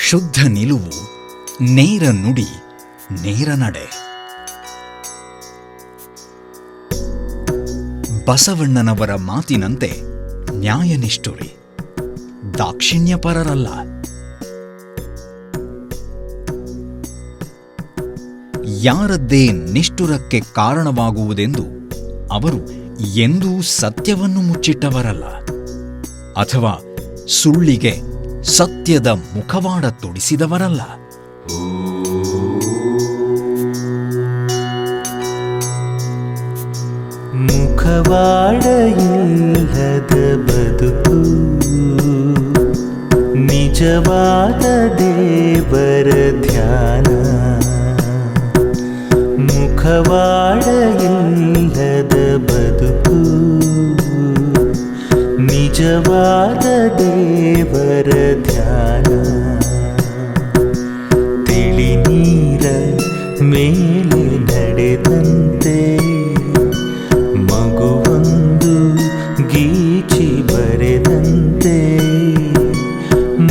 ಶುದ್ಧ ನಿಲುವು, ನೇರ ನುಡಿ, ನೇರ ನಡೆ. ಬಸವಣ್ಣನವರ ಮಾತಿನಂತೆ ನ್ಯಾಯನಿಷ್ಠುರಿ, ದಾಕ್ಷಿಣ್ಯಪರರಲ್ಲ. ಯಾರದ್ದೇ ನಿಷ್ಠುರಕ್ಕೆ ಕಾರಣವಾಗುವುದೆಂದು ಅವರು ಎಂದೂ ಸತ್ಯವನ್ನು ಮುಚ್ಚಿಟ್ಟವರಲ್ಲ, ಅಥವಾ ಸುಳ್ಳಿಗೆ ಸತ್ಯದ ಮುಖವಾಡ ತೊಡಿಸಿದವರಲ್ಲ. ಮುಖವಾಡ ಇಲ್ಲದ ಬದುಕು ನಿಜವಾದ ದೇವರ ಧ್ಯಾನ. ಮುಖವಾಡ ಇಲ್ಲದ ಬದುಕು ನಿಜವಾದ ದೇವರ ಧ್ಯಾನ. ತಿಳಿ ನೀರ ಮೇಲೆ ನಡೆದಂತೆ ಮಗುವೊಂದು ಗೀಚಿ ಬರೆದಂತೆ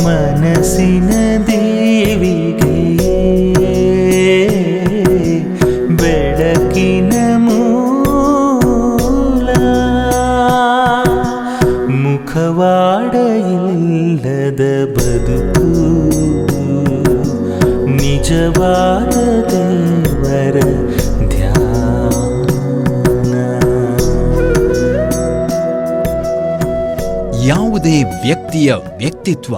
ಮನಸ್ಸಿನ ದೇವಿಗೆ ಬೆಳಕಿನ ಮೂಲ. ಮುಖವಾಡ ಇಲ್ಲದ ಬದುಕು ನಿಜವಾದ ದೇವರ ಧ್ಯಾನ. ಯಾವುದೇ ವ್ಯಕ್ತಿಯ ವ್ಯಕ್ತಿತ್ವ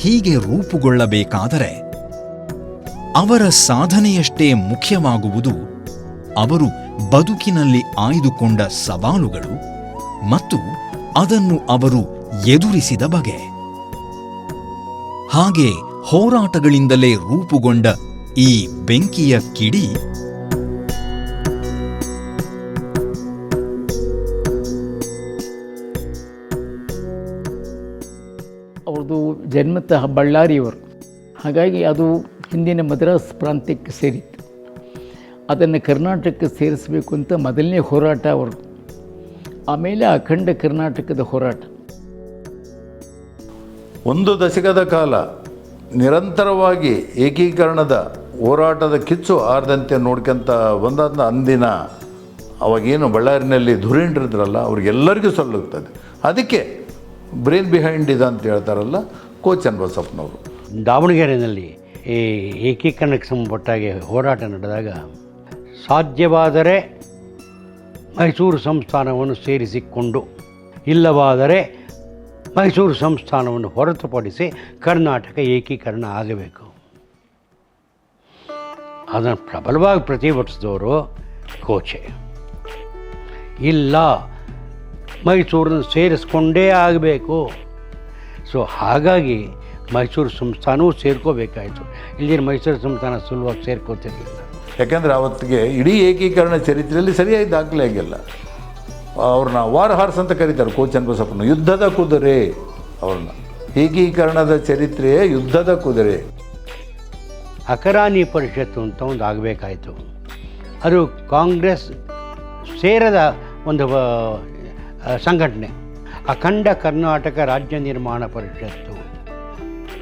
ಹೀಗೆ ರೂಪುಗೊಳ್ಳಬೇಕಾದರೆ ಅವರ ಸಾಧನೆಯಷ್ಟೇ ಮುಖ್ಯವಾಗುವುದು ಅವರು ಬದುಕಿನಲ್ಲಿ ಆಯ್ದುಕೊಂಡ ಸವಾಲುಗಳು ಮತ್ತು ಅದನ್ನು ಅವರು ಎದುರಿಸಿದ ಬಗೆ. ಹಾಗೆ ಹೋರಾಟಗಳಿಂದಲೇ ರೂಪುಗೊಂಡ ಈ ಬೆಂಕಿಯ ಕಿಡಿ ಅವ್ರದ್ದು ಜನ್ಮತಃ ಬಳ್ಳಾರಿಯವರು, ಹಾಗಾಗಿ ಅದು ಹಿಂದಿನ ಮದ್ರಾಸ್ ಪ್ರಾಂತ್ಯಕ್ಕೆ ಸೇರಿತ್ತು. ಅದನ್ನು ಕರ್ನಾಟಕಕ್ಕೆ ಸೇರಿಸಬೇಕು ಅಂತ ಮೊದಲನೇ ಹೋರಾಟ ಅವ್ರದ್ದು. ಆಮೇಲೆ ಅಖಂಡ ಕರ್ನಾಟಕದ ಹೋರಾಟ. ಒಂದು ದಶಕದ ಕಾಲ ನಿರಂತರವಾಗಿ ಏಕೀಕರಣದ ಹೋರಾಟದ ಕಿಚ್ಚು ಆರದಂತೆ ನೋಡ್ಕೊಂತ ಬಂದಾದ ಅಂದಿನ ಅವಾಗೇನು ಬಳ್ಳಾರಿನಲ್ಲಿ ಧುರೀಣರಿದ್ರಲ್ಲ ಅವ್ರಿಗೆಲ್ಲರಿಗೂ ಸಲ್ಲುತ್ತದೆ. ಅದಕ್ಕೆ ಬ್ರೇನ್ ಬಿಹೈಂಡ್ ಇದೆ ಅಂತ ಹೇಳ್ತಾರಲ್ಲ ಚನ್ನಬಸಪ್ಪನವರು. ದಾವಣಗೆರೆಯಲ್ಲಿ ಈ ಏಕೀಕರಣಕ್ಕೆ ಸಂಬಂಧಪಟ್ಟಾಗೆ ಹೋರಾಟ ನಡೆದಾಗ ಸಾಧ್ಯವಾದರೆ ಮೈಸೂರು ಸಂಸ್ಥಾನವನ್ನು ಸೇರಿಸಿಕೊಂಡು, ಇಲ್ಲವಾದರೆ ಮೈಸೂರು ಸಂಸ್ಥಾನವನ್ನು ಹೊರತುಪಡಿಸಿ ಕರ್ನಾಟಕ ಏಕೀಕರಣ ಆಗಬೇಕು. ಅದನ್ನು ಪ್ರಬಲವಾಗಿ ಪ್ರತಿಭಟಿಸಿದವರು ಕೋಚೆ. ಇಲ್ಲ, ಮೈಸೂರನ್ನು ಸೇರಿಸ್ಕೊಂಡೇ ಆಗಬೇಕು. ಸೊ ಹಾಗಾಗಿ ಮೈಸೂರು ಸಂಸ್ಥಾನವೂ ಸೇರ್ಕೋಬೇಕಾಯಿತು. ಇಲ್ಲಿನ ಮೈಸೂರು ಸಂಸ್ಥಾನ ಸುಲಭವಾಗಿ ಸೇರ್ಕೋತಿರಲಿಲ್ಲ. ಯಾಕೆಂದರೆ ಆವತ್ತಿಗೆ ಇಡೀ ಏಕೀಕರಣ ಚರಿತ್ರೆಯಲ್ಲಿ ಸರಿಯಾಗಿ ದಾಖಲೆ ಆಗಿಲ್ಲ. ಅವ್ರನ್ನ ವಾರ್ಹಾರ್ಸ್ ಅಂತ ಕರೀತಾರೆ ಚನ್ನಬಸಪ್ಪನ, ಯುದ್ಧದ ಕುದುರೆ. ಅವ್ರನ್ನ ಏಕೀಕರಣದ ಚರಿತ್ರೆಯೇ ಯುದ್ಧದ ಕುದುರೆ. ಅಕರಾನಿ ಪರಿಷತ್ತು ಅಂತ ಒಂದು ಆಗಬೇಕಾಯಿತು. ಅದು ಕಾಂಗ್ರೆಸ್ ಸೇರದ ಒಂದು ಸಂಘಟನೆ. ಅಖಂಡ ಕರ್ನಾಟಕ ರಾಜ್ಯ ನಿರ್ಮಾಣ ಪರಿಷತ್ತು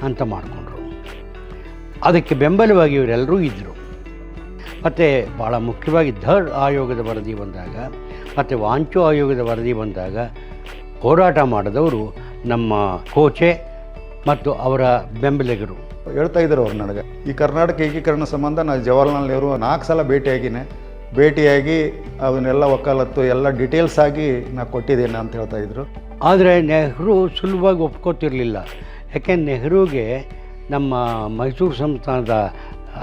ಅಂತ ಮಾಡಿಕೊಂಡ್ರು. ಅದಕ್ಕೆ ಬೆಂಬಲವಾಗಿ ಇವರೆಲ್ಲರೂ ಇದ್ದರು. ಮತ್ತು ಭಾಳ ಮುಖ್ಯವಾಗಿ ಧರ್ ಆಯೋಗದ ವರದಿ ಬಂದಾಗ ಮತ್ತು ವಾಂಚೋ ಆಯೋಗದ ವರದಿ ಬಂದಾಗ ಹೋರಾಟ ಮಾಡಿದವರು ನಮ್ಮ ಕೋಚೆ ಮತ್ತು ಅವರ ಬೆಂಬಲಿಗರು. ಹೇಳ್ತಾ ಇದ್ದರು ಅವ್ರು ನನಗೆ, ಈ ಕರ್ನಾಟಕ ಏಕೀಕರಣ ಸಂಬಂಧ ನಾನು ಜವಾಹರ್ಲಾಲ್ ನೆಹರು 4 ಸಲ ಭೇಟಿಯಾಗಿ ಅವನ್ನೆಲ್ಲ ವಕಾಲತ್ತು ಎಲ್ಲ ಡೀಟೇಲ್ಸ್ ಆಗಿ ನಾನು ಕೊಟ್ಟಿದ್ದೇನೆ ಅಂತ ಹೇಳ್ತಾ ಇದ್ರು. ಆದರೆ ನೆಹರು ಸುಲಭವಾಗಿ ಒಪ್ಕೋತಿರಲಿಲ್ಲ. ಯಾಕೆಂದ್ರೆ ನೆಹರುಗೆ ನಮ್ಮ ಮೈಸೂರು ಸಂಸ್ಥಾನದ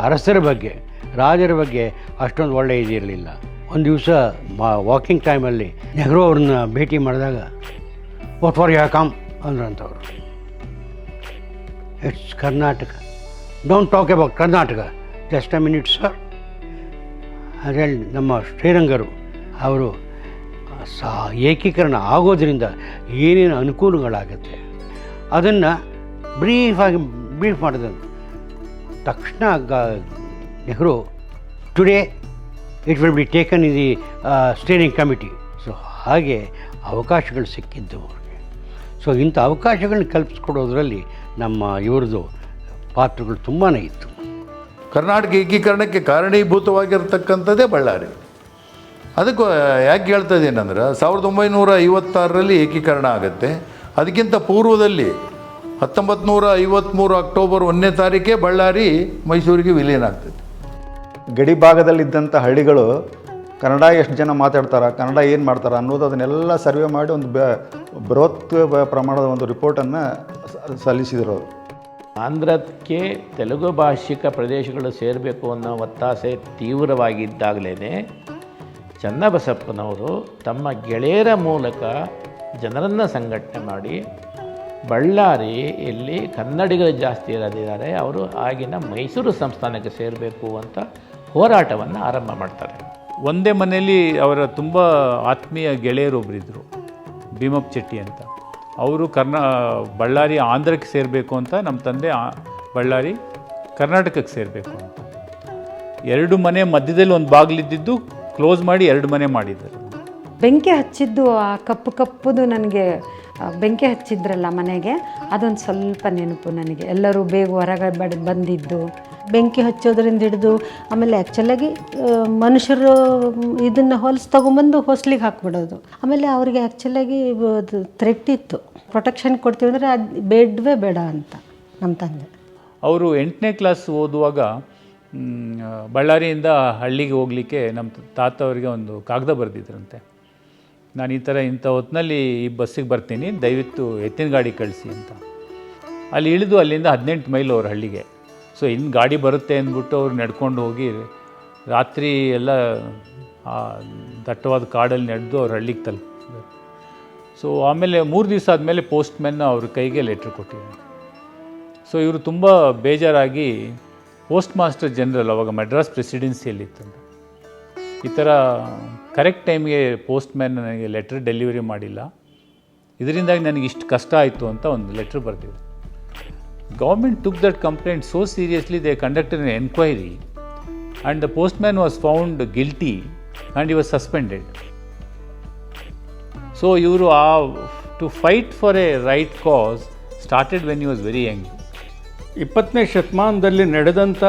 ಅರಸರ ಬಗ್ಗೆ, ರಾಜರ ಬಗ್ಗೆ ಅಷ್ಟೊಂದು ಒಳ್ಳೆಯ ಇದಿರಲಿಲ್ಲ. ಒಂದು ದಿವಸ ವಾಕಿಂಗ್ ಟೈಮಲ್ಲಿ ನೆಹರು ಅವ್ರನ್ನ ಭೇಟಿ ಮಾಡಿದಾಗ ವಾಟ್ ಫಾರ್ ಯು ಕಮ್ ಅಂದ್ರಂಥವ್ರು. It's Karnataka, don't talk about Karnataka, just a minute sir. ಅದರಲ್ಲಿ ನಮ್ಮ ಶ್ರೀರಂಗರು ಅವರು ಏಕೀಕರಣ ಆಗೋದ್ರಿಂದ ಏನೇನು ಅನುಕೂಲಗಳಾಗುತ್ತೆ ಅದನ್ನು ಬ್ರೀಫ್ ಮಾಡಿದಂತೆ ತಕ್ಷಣ Nehru, today it will be taken in the steering committee. So ಹಾಗೆ ಅವಕಾಶಗಳು ಸಿಕ್ಕಿದ್ದು ಅವ್ರಿಗೆ. ಸೊ ಇಂಥ ಅವಕಾಶಗಳನ್ನ ಕಲ್ಪಿಸ್ಕೊಡೋದ್ರಲ್ಲಿ ನಮ್ಮ ಇವ್ರದ್ದು ಪಾತ್ರಗಳು ತುಂಬಾ ಇತ್ತು. ಕರ್ನಾಟಕ ಏಕೀಕರಣಕ್ಕೆ ಕಾರಣೀಭೂತವಾಗಿರ್ತಕ್ಕಂಥದ್ದೇ ಬಳ್ಳಾರಿ. ಅದಕ್ಕೆ ಯಾಕೆ ಹೇಳ್ತಾ ಇದ್ದೀನಂದ್ರೆ 1956ರಲ್ಲಿ ಏಕೀಕರಣ ಆಗುತ್ತೆ. ಅದಕ್ಕಿಂತ ಪೂರ್ವದಲ್ಲಿ 1953 ಅಕ್ಟೋಬರ್ 1ನೇ ತಾರೀಕೆ ಬಳ್ಳಾರಿ ಮೈಸೂರಿಗೆ ವಿಲೀನ ಆಗ್ತದೆ. ಗಡಿ ಭಾಗದಲ್ಲಿದ್ದಂಥ ಹಳ್ಳಿಗಳು ಕನ್ನಡ ಎಷ್ಟು ಜನ ಮಾತಾಡ್ತಾರೆ, ಕನ್ನಡ ಏನು ಮಾಡ್ತಾರೆ ಅನ್ನೋದು ಅದನ್ನೆಲ್ಲ ಸರ್ವೆ ಮಾಡಿ ಒಂದು ಬೃಹತ್ ಪ್ರಮಾಣದ ಒಂದು ರಿಪೋರ್ಟನ್ನು ಸಲ್ಲಿಸಿದರು. ಆಂಧ್ರಕ್ಕೆ ತೆಲುಗು ಭಾಷಿಕ ಪ್ರದೇಶಗಳು ಸೇರಬೇಕು ಅನ್ನೋ ಒತ್ತಾಸೆ ತೀವ್ರವಾಗಿದ್ದಾಗಲೇ ಚನ್ನಬಸಪ್ಪನವರು ತಮ್ಮ ಗೆಳೆಯರ ಮೂಲಕ ಜನರನ್ನು ಸಂಘಟನೆ ಮಾಡಿ ಬಳ್ಳಾರಿಯಲ್ಲಿ ಕನ್ನಡಿಗರು ಜಾಸ್ತಿ ಇರೋದಿದ್ದಾರೆ, ಅವರು ಆಗಿನ ಮೈಸೂರು ಸಂಸ್ಥಾನಕ್ಕೆ ಸೇರಬೇಕು ಅಂತ ಹೋರಾಟವನ್ನು ಆರಂಭ ಮಾಡ್ತಾರೆ. ಒಂದೇ ಮನೆಯಲ್ಲಿ ಅವರ ತುಂಬ ಆತ್ಮೀಯ ಗೆಳೆಯರೊಬ್ಬರಿದ್ದರು, ಭೀಮಪ್ಪ ಚೆಟ್ಟಿ ಅಂತ. ಅವರು ಬಳ್ಳಾರಿ ಆಂಧ್ರಕ್ಕೆ ಸೇರಬೇಕು ಅಂತ, ನಮ್ಮ ತಂದೆ ಬಳ್ಳಾರಿ ಕರ್ನಾಟಕಕ್ಕೆ ಸೇರಬೇಕು ಅಂತ. 2 ಮನೆ ಮಧ್ಯದಲ್ಲಿ ಒಂದು ಬಾಗಿಲಿದ್ದಿದ್ದು ಕ್ಲೋಸ್ ಮಾಡಿ 2 ಮನೆ ಮಾಡಿದ್ದಾರೆ. ಬೆಂಕಿ ಹಚ್ಚಿದ್ದು ಆ ಕಪ್ಪುದು ನನಗೆ ಬೆಂಕಿ ಹಚ್ಚಿದ್ರಲ್ಲ ಮನೆಗೆ, ಅದೊಂದು ಸ್ವಲ್ಪ ನೆನಪು ನನಗೆ. ಎಲ್ಲರೂ ಬೇಗ ಹೊರಗಡೆ ಬಂದಿದ್ದು, ಬೆಂಕಿ ಹಚ್ಚೋದ್ರಿಂದ ಹಿಡಿದು ಆಮೇಲೆ ಆ್ಯಕ್ಚುಲಾಗಿ ಮನುಷ್ಯರು ಇದನ್ನು ಹೊಲಸು ತೊಗೊಂಬಂದು ಹೊಸ್ಲಿಗೆ ಹಾಕ್ಬಿಡೋದು. ಆಮೇಲೆ ಅವ್ರಿಗೆ ಆ್ಯಕ್ಚುಲಾಗಿ ಅದು ಥ್ರೆಟ್ ಇತ್ತು, ಪ್ರೊಟೆಕ್ಷನ್ ಕೊಡ್ತೀವಿ ಅಂದರೆ ಅದು ಬೇಡವೇ ಬೇಡ ಅಂತ ನಮ್ಮ ತಂದೆ. ಅವರು 8ನೇ ಕ್ಲಾಸ್ ಓದುವಾಗ ಬಳ್ಳಾರಿಯಿಂದ ಹಳ್ಳಿಗೆ ಹೋಗಲಿಕ್ಕೆ ನಮ್ಮ ತಾತ ಅವರಿಗೆ ಒಂದು ಕಾಗದ ಬರೆದಿದ್ರಂತೆ. ನಾನು ಇಂಥ ಹೊತ್ತಿನಲ್ಲಿ ಈ ಬಸ್ಸಿಗೆ ಬರ್ತೀನಿ, ದಯವಿಟ್ಟು ಎತ್ತಿನ ಗಾಡಿ ಕಳಿಸಿ ಅಂತ. ಅಲ್ಲಿ ಇಳಿದು ಅಲ್ಲಿಂದ 18 ಮೈಲ್ ಅವ್ರ ಹಳ್ಳಿಗೆ. ಸೊ ಇನ್ನು ಗಾಡಿ ಬರುತ್ತೆ ಅಂದ್ಬಿಟ್ಟು ಅವ್ರು ನಡ್ಕೊಂಡು ಹೋಗಿ ರಾತ್ರಿ ಎಲ್ಲ ದಟ್ಟವಾದ ಕಾಡಲ್ಲಿ ನಡೆದು ಅವ್ರ ಹಳ್ಳಿಗೆ ತಲುಪಿದ್ರು. ಸೊ ಆಮೇಲೆ 3 ದಿವಸ ಆದಮೇಲೆ ಪೋಸ್ಟ್ಮ್ಯಾನ್ ಅವ್ರ ಕೈಗೆ ಲೆಟ್ರ್ ಕೊಟ್ಟಿದ್ದಾರೆ. ಸೊ ಇವರು ತುಂಬ ಬೇಜಾರಾಗಿ ಪೋಸ್ಟ್ ಮಾಸ್ಟರ್ ಜನರಲ್, ಅವಾಗ ಮಡ್ರಾಸ್ ಪ್ರೆಸಿಡೆನ್ಸಿಯಲ್ಲಿತ್ತಂತ, ಈ ಥರ ಕರೆಕ್ಟ್ ಟೈಮ್ಗೆ ಪೋಸ್ಟ್ಮ್ಯಾನ್ ನನಗೆ ಲೆಟ್ರ್ ಡೆಲಿವರಿ ಮಾಡಿಲ್ಲ, ಇದರಿಂದಾಗಿ ನನಗೆ ಇಷ್ಟು ಕಷ್ಟ ಆಯಿತು ಅಂತ ಒಂದು ಲೆಟ್ರ್ ಬರ್ತಿದೆ. Government took that complaint so seriously, they conducted an enquiry and the postman was found guilty and he was suspended. So ಇವರು to fight for a right cause started when he was very young. 20ನೇ ಶತಮಾನದಲ್ಲಿ ನಡೆದಂಥ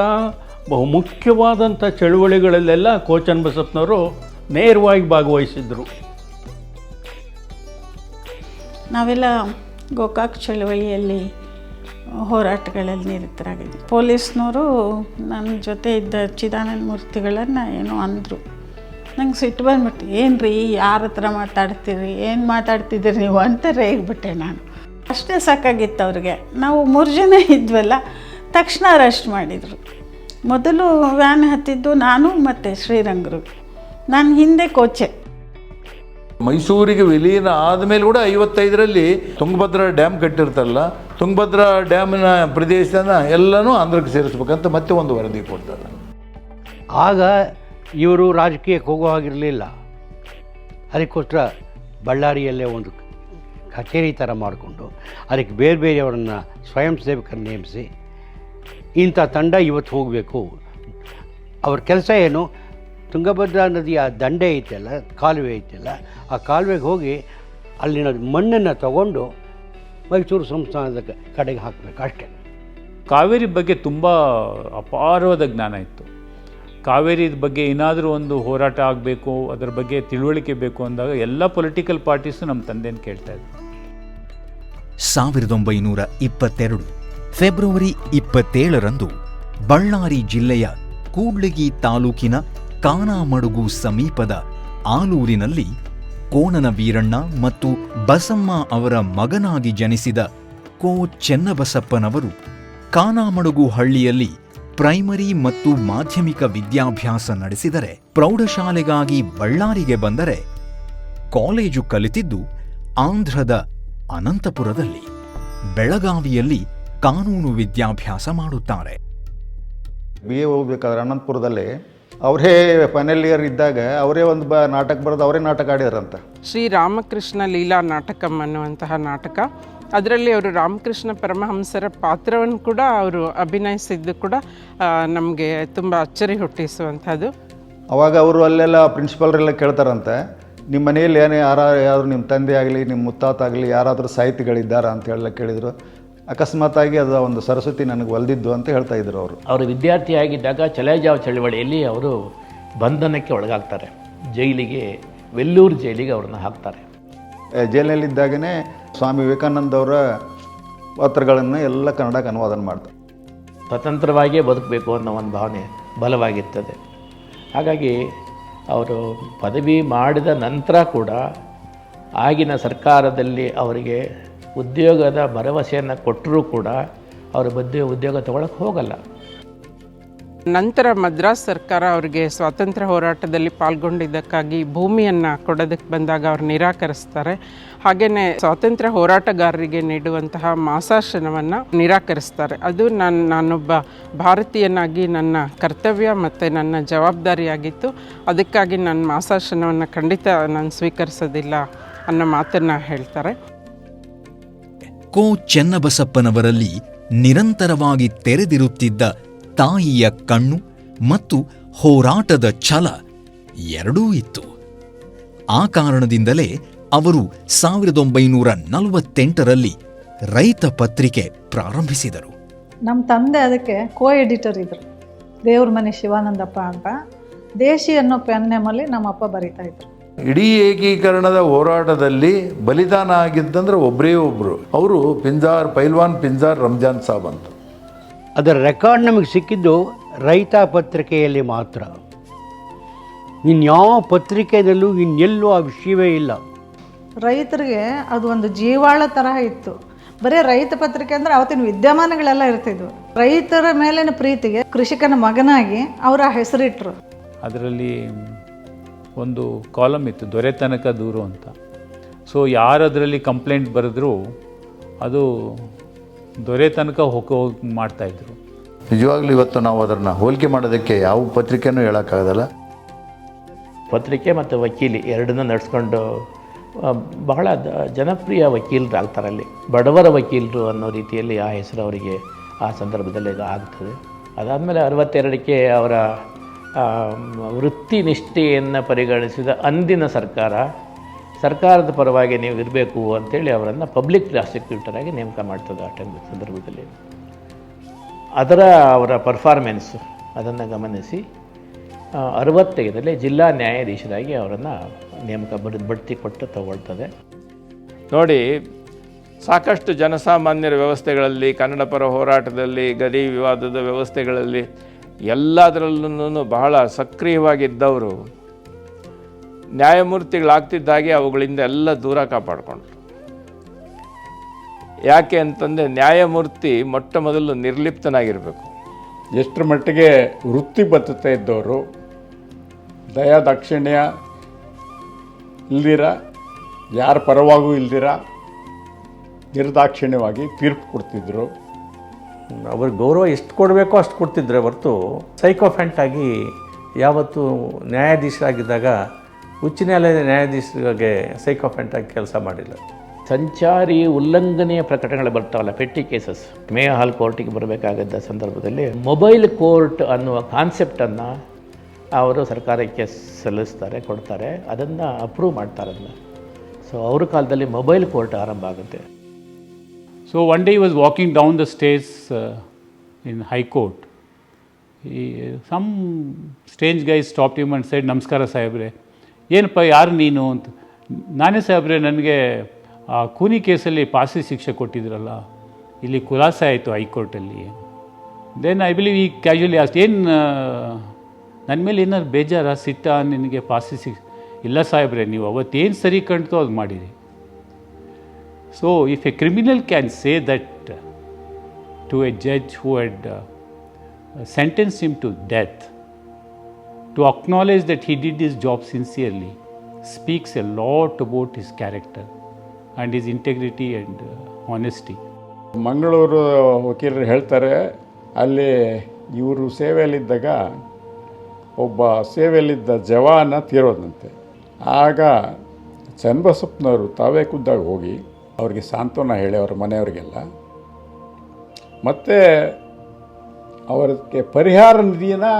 ಬಹುಮುಖ್ಯವಾದಂಥ ಚಳುವಳಿಗಳಲ್ಲೆಲ್ಲ ಕೋ ಚನ್ನಬಸಪ್ಪನವರು ನೇರವಾಗಿ ಭಾಗವಹಿಸಿದ್ರು. ನಾವೆಲ್ಲ ಗೋಕಾಕ್ ಚಳುವಳಿಯಲ್ಲಿ ಹೋರಾಟಗಳಲ್ಲಿ ನಿರತರಾಗಿದ್ವಿ. ಪೊಲೀಸ್ನವರು ನನ್ನ ಜೊತೆ ಇದ್ದ ಚಿದಾನಂದ ಮೂರ್ತಿಗಳನ್ನು ಏನೋ ಅಂದರು. ನಂಗೆ ಸಿಟ್ಟು ಬಂದ್ಬಿಟ್ಟು, ಏನು ರೀ ಯಾರ ಹತ್ರ ಮಾತಾಡ್ತೀರಿ, ಏನು ಮಾತಾಡ್ತಿದ್ದೀರಿ ನೀವು ಅಂತ ರೇಗ್ಬಿಟ್ಟೆ ನಾನು. ಅಷ್ಟೇ ಸಾಕಾಗಿತ್ತು ಅವ್ರಿಗೆ. ನಾವು 3 ಜನ ಇದ್ವಲ್ಲ, ತಕ್ಷಣ ಅರೆಸ್ಟ್ ಮಾಡಿದರು. ಮೊದಲು ವ್ಯಾನ್ ಹತ್ತಿದ್ದು ನಾನು ಮತ್ತು ಶ್ರೀರಂಗರು, ನಾನು ಹಿಂದೆ ಕೋಚೆ. ಮೈಸೂರಿಗೆ ವಿಲೀನ ಆದಮೇಲೆ ಕೂಡ 55ರಲ್ಲಿ ತುಂಗಭದ್ರಾ ಡ್ಯಾಮ್ ಕಟ್ಟಿರ್ತಾರಲ್ಲ, ತುಂಗಭದ್ರಾ ಡ್ಯಾಮಿನ ಪ್ರದೇಶನ ಎಲ್ಲನೂ ಆಂಧ್ರಕ್ಕೆ ಸೇರಿಸ್ಬೇಕಂತ ಮತ್ತೆ ಒಂದು ವರದಿ ಕೊಡ್ತಾರೆ. ಆಗ ಇವರು ರಾಜಕೀಯಕ್ಕೆ ಹೋಗೋ ಹಾಗಿರಲಿಲ್ಲ. ಅದಕ್ಕೋಸ್ಕರ ಬಳ್ಳಾರಿಯಲ್ಲೇ ಒಂದು ಕಚೇರಿ ಥರ ಮಾಡಿಕೊಂಡು ಅದಕ್ಕೆ ಬೇರೆ ಬೇರೆಯವರನ್ನು ಸ್ವಯಂ ಸೇವಕರನ್ನು ನೇಮಿಸಿ ಇಂಥ ತಂಡ ಇವತ್ತು ಹೋಗಬೇಕು. ಅವ್ರ ಕೆಲಸ ಏನು, ತುಂಗಭದ್ರಾ ನದಿಯ ದಂಡೆ ಐತೆಲ್ಲ, ಕಾಲುವೆ ಐತೆಲ್ಲ, ಆ ಕಾಲುವೆಗೆ ಹೋಗಿ ಅಲ್ಲಿನ ಮಣ್ಣನ್ನು ತಗೊಂಡು ಮೈಸೂರು ಸಂಸ್ಥಾನದ ಕಡೆಗೆ ಹಾಕಬೇಕು ಅಷ್ಟೇ. ಕಾವೇರಿ ಬಗ್ಗೆ ತುಂಬ ಅಪಾರವಾದ ಜ್ಞಾನ ಇತ್ತು. ಕಾವೇರಿ ಬಗ್ಗೆ ಏನಾದರೂ ಒಂದು ಹೋರಾಟ ಆಗಬೇಕು, ಅದರ ಬಗ್ಗೆ ತಿಳುವಳಿಕೆ ಬೇಕು ಅಂದಾಗ ಎಲ್ಲ ಪೊಲಿಟಿಕಲ್ ಪಾರ್ಟೀಸು ನಮ್ಮ ತಂದೆಯನ್ನು ಕೇಳ್ತಾಯಿದ್ರು. 1922 ಫೆಬ್ರವರಿ 27ರಂದು ಬಳ್ಳಾರಿ ಜಿಲ್ಲೆಯ ಕೂಡ್ಲಿಗಿ ತಾಲೂಕಿನ ಕಾನಾಮಡುಗು ಸಮೀಪದ ಆಲೂರಿನಲ್ಲಿ ಕೋಣನ ವೀರಣ್ಣ ಮತ್ತು ಬಸಮ್ಮ ಅವರ ಮಗನಾಗಿ ಜನಿಸಿದ ಕೋ ಚೆನ್ನಬಸಪ್ಪನವರು ಕಾನಾಮಡುಗು ಹಳ್ಳಿಯಲ್ಲಿ ಪ್ರೈಮರಿ ಮತ್ತು ಮಾಧ್ಯಮಿಕ ವಿದ್ಯಾಭ್ಯಾಸ ನಡೆಸಿದರೆ, ಪ್ರೌಢಶಾಲೆಗಾಗಿ ಬಳ್ಳಾರಿಗೆ ಬಂದರೆ ಕಾಲೇಜು ಕಲಿತಿದ್ದು ಆಂಧ್ರದ ಅನಂತಪುರದಲ್ಲಿ, ಬೆಳಗಾವಿಯಲ್ಲಿ ಕಾನೂನು ವಿದ್ಯಾಭ್ಯಾಸ ಮಾಡುತ್ತಾರೆ. BA ಹೋಗ್ಬೇಕಾದ್ರೆ ಅನಂತಪುರದಲ್ಲಿ ಅವರೇ ಫೈನಲ್ ಇಯರ್ ಇದ್ದಾಗ ಅವರೇ ಒಂದು ನಾಟಕ ಬರೆದು ಅವರೇ ನಾಟಕ ಆಡಿದ್ರಂತ. ಶ್ರೀ ರಾಮಕೃಷ್ಣ ಲೀಲಾ ನಾಟಕಂ ಅನ್ನುವಂತಹ ನಾಟಕ. ಅದರಲ್ಲಿ ಅವರು ರಾಮಕೃಷ್ಣ ಪರಮಹಂಸರ ಪಾತ್ರವನ್ನು ಕೂಡ ಅವರು ಅಭಿನಯಿಸಿದ್ದು ಕೂಡ ನಮಗೆ ತುಂಬ ಅಚ್ಚರಿ ಹುಟ್ಟಿಸುವಂಥದ್ದು. ಅವಾಗ ಅವರು ಅಲ್ಲೆಲ್ಲ ಪ್ರಿನ್ಸಿಪಾಲ್ರೆಲ್ಲ ಕೇಳ್ತಾರಂತೆ, ನಿಮ್ಮ ಮನೆಯಲ್ಲಿ ಯಾರಾದರೂ ನಿಮ್ಮ ತಂದೆ ಆಗಲಿ ನಿಮ್ಮ ಮುತ್ತಾತ ಆಗಲಿ ಯಾರಾದರೂ ಸಾಹಿತಿಗಳಿದ್ದಾರಾ ಅಂತ ಹೇಳಲ್ಲ ಕೇಳಿದರು. ಅಕಸ್ಮಾತಾಗಿ ಅದು ಒಂದು ಸರಸ್ವತಿ ನನಗೆ ಒಲ್ದಿದ್ದು ಅಂತ ಹೇಳ್ತಾ ಇದ್ರು ಅವರು. ಅವರು ವಿದ್ಯಾರ್ಥಿಯಾಗಿದ್ದಾಗ ಚಲೇಜಾವ್ ಚಳವಳಿಯಲ್ಲಿ ಅವರು ಬಂಧನಕ್ಕೆ ಒಳಗಾಗ್ತಾರೆ. ಜೈಲಿಗೆ, ವೆಲ್ಲೂರು ಜೈಲಿಗೆ ಅವ್ರನ್ನ ಹಾಕ್ತಾರೆ. ಜೈಲಿನಲ್ಲಿದ್ದಾಗನೇ ಸ್ವಾಮಿ ವಿವೇಕಾನಂದ ಅವರ ಪಾತ್ರಗಳನ್ನು ಎಲ್ಲ ಕನ್ನಡಕ್ಕೆ ಅನುವಾದ ಮಾಡ್ತಾರೆ. ಸ್ವತಂತ್ರವಾಗಿಯೇ ಬದುಕಬೇಕು ಅನ್ನೋ ಒಂದು ಭಾವನೆ ಬಲವಾಗಿರ್ತದೆ. ಹಾಗಾಗಿ ಅವರು ಪದವಿ ಮಾಡಿದ ನಂತರ ಕೂಡ ಆಗಿನ ಸರ್ಕಾರದಲ್ಲಿ ಅವರಿಗೆ ಉದ್ಯೋಗದ ಭರವಸೆಯನ್ನು ಕೊಟ್ಟರೂ ಕೂಡ ಅವರು ಉದ್ಯೋಗ ತಗೊಳ್ಳೋಕ್ಕೆ ಹೋಗಲ್ಲ. ನಂತರ ಮದ್ರಾಸ್ ಸರ್ಕಾರ ಅವರಿಗೆ ಸ್ವಾತಂತ್ರ್ಯ ಹೋರಾಟದಲ್ಲಿ ಪಾಲ್ಗೊಂಡಿದ್ದಕ್ಕಾಗಿ ಭೂಮಿಯನ್ನು ಕೊಡೋದಕ್ಕೆ ಬಂದಾಗ ಅವ್ರು ನಿರಾಕರಿಸ್ತಾರೆ. ಹಾಗೆಯೇ ಸ್ವಾತಂತ್ರ್ಯ ಹೋರಾಟಗಾರರಿಗೆ ನೀಡುವಂತಹ ಮಾಸಾಶನವನ್ನು ನಿರಾಕರಿಸ್ತಾರೆ. ಅದು ನಾನೊಬ್ಬ ಭಾರತೀಯನಾಗಿ ನನ್ನ ಕರ್ತವ್ಯ ಮತ್ತು ನನ್ನ ಜವಾಬ್ದಾರಿಯಾಗಿತ್ತು. ಅದಕ್ಕಾಗಿ ನನ್ನ ಮಾಸಾಶನವನ್ನು ಖಂಡಿತ ನಾನು ಸ್ವೀಕರಿಸೋದಿಲ್ಲ ಅನ್ನೋ ಮಾತನ್ನು ಹೇಳ್ತಾರೆ. ಕೋ ಚೆನ್ನಬಸಪ್ಪನವರಲ್ಲಿ ನಿರಂತರವಾಗಿ ತೆರೆದಿರುತ್ತಿದ್ದ ತಾಯಿಯ ಕಣ್ಣು ಮತ್ತು ಹೋರಾಟದ ಛಲ ಎರಡೂ ಇತ್ತು. ಆ ಕಾರಣದಿಂದಲೇ ಅವರು 1948ರಲ್ಲಿ ರೈತ ಪತ್ರಿಕೆ ಪ್ರಾರಂಭಿಸಿದರು. ನಮ್ಮ ತಂದೆ ಅದಕ್ಕೆ ಎಡಿಟರ್ ಇದ್ರು, ದೇವ್ರ ಮನೆ ಶಿವಾನಂದಪ್ಪ ಅಂತ. ದೇಶಿ ಅನ್ನೋ ಪೆನ್ ನೇಮಲ್ಲಿ ನಮ್ಮಪ್ಪ ಬರೀತಾ ಇದ್ರು. ಇಡೀ ಏಕೀಕರಣದ ಹೋರಾಟದಲ್ಲಿ ಬಲಿದಾನ ಆಗಿದ್ದಂದ್ರೆ ಒಬ್ಬರೇ ಒಬ್ಬರು, ಅವರು ಪೈಲ್ವಾನ್ ಪಿಂಜಾರ್ ರಂಜಾನ್ ಸಾಬ್ ಅಂತ. ಅದರ ರೆಕಾರ್ಡ್ ನಮಗೆ ಸಿಕ್ಕಿದ್ದು ರೈತ ಪತ್ರಿಕೆಯಲ್ಲಿ ಮಾತ್ರ. ಇನ್ಯಾವ ಪತ್ರಿಕೆಯಲ್ಲೂ ಇನ್ನೆಲ್ಲೂ ಆ ವಿಷಯವೇ ಇಲ್ಲ. ರೈತರಿಗೆ ಅದು ಒಂದು ಜೀವಾಳ ತರಹ ಇತ್ತು. ಬರೀ ರೈತ ಪತ್ರಿಕೆ ಅಂದರೆ ಅವತ್ತಿನ ವಿದ್ಯಮಾನಗಳೆಲ್ಲ ಇರ್ತಿದ್ವು. ರೈತರ ಮೇಲಿನ ಪ್ರೀತಿಗೆ ಕೃಷಿಕನ ಮಗನಾಗಿ ಅವರ ಹೆಸರಿಟ್ಟರು. ಅದರಲ್ಲಿ ಒಂದು ಕಾಲಮ್ ಇತ್ತು, ದೊರೆತನಕ ದೂರು ಅಂತ. ಸೊ ಯಾರದರಲ್ಲಿ ಕಂಪ್ಲೇಂಟ್ ಬರೆದ್ರೂ ಅದು ದೊರೆತನಕ ಹೋಗಿ ಮಾಡ್ತಾಯಿದ್ರು. ನಿಜವಾಗ್ಲೂ ಇವತ್ತು ನಾವು ಅದನ್ನು ಹೋಲಿಕೆ ಮಾಡೋದಕ್ಕೆ ಯಾವ ಪತ್ರಿಕೆನೂ ಹೇಳೋಕ್ಕಾಗಲ್ಲ. ಪತ್ರಿಕೆ ಮತ್ತು ವಕೀಲಿ ಎರಡನ್ನೂ ನಡೆಸ್ಕೊಂಡು ಬಹಳ ಜನಪ್ರಿಯ ವಕೀಲರಾಗ್ತಾರೆ. ಅಲ್ಲಿ ಬಡವರ ವಕೀಲರು ಅನ್ನೋ ರೀತಿಯಲ್ಲಿ ಆ ಹೆಸರು ಅವರಿಗೆ ಆ ಸಂದರ್ಭದಲ್ಲಿ ಆಗ್ತದೆ. ಅದಾದಮೇಲೆ 62ಕ್ಕೆ ಅವರ ವೃತ್ತಿ ನಿಷ್ಠೆಯನ್ನು ಪರಿಗಣಿಸಿದ ಅಂದಿನ ಸರ್ಕಾರದ ಪರವಾಗಿ ನೀವು ಇರಬೇಕು ಅಂತೇಳಿ ಅವರನ್ನು ಪಬ್ಲಿಕ್ ಪ್ರಾಸಿಕ್ಯೂಟರಾಗಿ ನೇಮಕ ಮಾಡ್ತದೆ. ಆ ಸಂದರ್ಭದಲ್ಲಿ ಅವರ ಪರ್ಫಾರ್ಮೆನ್ಸು ಅದನ್ನು ಗಮನಿಸಿ 65ರಲ್ಲಿ ಜಿಲ್ಲಾ ನ್ಯಾಯಾಧೀಶರಾಗಿ ಅವರನ್ನು ಬಡ್ತಿ ಕೊಟ್ಟು ತಗೊಳ್ತದೆ. ನೋಡಿ, ಸಾಕಷ್ಟು ಜನಸಾಮಾನ್ಯರ ವ್ಯವಸ್ಥೆಗಳಲ್ಲಿ, ಕನ್ನಡ ಪರ ಹೋರಾಟದಲ್ಲಿ, ಗಡಿ ವಿವಾದದ ವ್ಯವಸ್ಥೆಗಳಲ್ಲಿ ಎಲ್ಲದರಲ್ಲೂ ಬಹಳ ಸಕ್ರಿಯವಾಗಿದ್ದವರು ನ್ಯಾಯಮೂರ್ತಿಗಳಾಗ್ತಿದ್ದಾಗೆ ಅವುಗಳಿಂದ ಎಲ್ಲ ದೂರ ಕಾಪಾಡಿಕೊಂಡ್ರು. ಯಾಕೆ ಅಂತಂದರೆ ನ್ಯಾಯಮೂರ್ತಿ ಮೊಟ್ಟ ಮೊದಲು ನಿರ್ಲಿಪ್ತನಾಗಿರಬೇಕು. ಎಷ್ಟರ ಮಟ್ಟಿಗೆ ವೃತ್ತಿಬದ್ಧತೆ ಇದ್ದವರು, ದಯಾ ದಾಕ್ಷಿಣ್ಯ ಇಲ್ದಿರ, ಯಾರ ಪರವಾಗೂ ಇಲ್ದಿರ ನಿರ್ದಾಕ್ಷಿಣ್ಯವಾಗಿ ತೀರ್ಪು ಕೊಡ್ತಿದ್ರು. ಅವ್ರ ಗೌರವ ಎಷ್ಟು ಕೊಡಬೇಕೋ ಅಷ್ಟು ಕೊಡ್ತಿದ್ರೆ ಹೊರತು ಸೈಕೋಫ್ಯಾಂಟಾಗಿ ಯಾವತ್ತೂ ನ್ಯಾಯಾಧೀಶರಾಗಿದ್ದಾಗ ಉಚ್ಚ ನ್ಯಾಯಾಲಯದ ನ್ಯಾಯಾಧೀಶರಿಗೆ ಸೈಕೋಫ್ಯಾಂಟಾಗಿ ಕೆಲಸ ಮಾಡಿಲ್ಲ. ಸಂಚಾರಿ ಉಲ್ಲಂಘನೆಯ ಪ್ರಕರಣಗಳು ಬರ್ತಾವಲ್ಲ, ಪೆಟ್ಟಿ ಕೇಸಸ್, ಮೇ ಹಾಲ್ ಕೋರ್ಟಿಗೆ ಬರಬೇಕಾಗಿದ್ದ ಸಂದರ್ಭದಲ್ಲಿ ಮೊಬೈಲ್ ಕೋರ್ಟ್ ಅನ್ನುವ ಕಾನ್ಸೆಪ್ಟನ್ನು ಅವರು ಸರ್ಕಾರಕ್ಕೆ ಕೊಡ್ತಾರೆ. ಅದನ್ನು ಅಪ್ರೂವ್ ಮಾಡ್ತಾರೆ ಅದನ್ನು. ಸೊ ಅವ್ರ ಕಾಲದಲ್ಲಿ ಮೊಬೈಲ್ ಕೋರ್ಟ್ ಆರಂಭ ಆಗುತ್ತೆ. So one day he was walking down the stairs in High Court. Some strange guy stopped him and said, "Namaskara ಸಾಹೇಬ್ರೆ, ಏನಪ್ಪ ಯಾರು ನೀನು ಅಂತ. ನಾನೇ ಸಾಹೇಬ್ರೆ, ನನಗೆ ಆ ಕೂನಿ ಕೇಸಲ್ಲಿ ಫಾಸಿ ಶಿಕ್ಷೆ ಕೊಟ್ಟಿದ್ರಲ್ಲ, ಇಲ್ಲಿ ಖುಲಾಸೆ ಆಯಿತು ಹೈಕೋರ್ಟಲ್ಲಿ. ದೆನ್ ಐ ಬಿಲೀವ್ ಈ ಕ್ಯಾಶುವಲಿ ಆಸ್ಟ್, ಏನು ನನ್ನ ಮೇಲೆ ಏನಾದ್ರು ಬೇಜಾರ, ಸಿಟ್ಟ ನಿನಗೆ ಫಾಸಿ ಶಿಕ್ಷೆ? ಇಲ್ಲ ಸಾಹೇಬ್ರೆ, ನೀವು ಅವತ್ತೇನು ಸರಿ ಕಂಡ್ತೋ ಅದು ಮಾಡಿರಿ. So if a criminal can say that to a judge who had sentenced him to death, to acknowledge that he did his job sincerely, speaks a lot about his character and his integrity and honesty. Mangaluru ವಕೀಲರು ಹೇಳ್ತಾರೆ, ಅಲ್ಲಿ ಇವರು ಸೇವೆಯಲ್ಲಿದ್ದಾಗ ಒಬ್ಬ ಸೇವೆಯಲ್ಲಿದ್ದ ಜವಾನ ತೀರೋದಂತೆ. ಆಗ ಚನ್ನಬಸಪ್ಪನವರು ತಾವೇ ಖುದ್ದಾಗ ಹೋಗಿ ಅವ್ರಿಗೆ ಸಾಂತ್ವನ ಹೇಳಿ ಅವ್ರ ಮನೆಯವರಿಗೆಲ್ಲ, ಮತ್ತು ಅವರಿಗೆ ಪರಿಹಾರ ನಿಧಿಯನ್ನು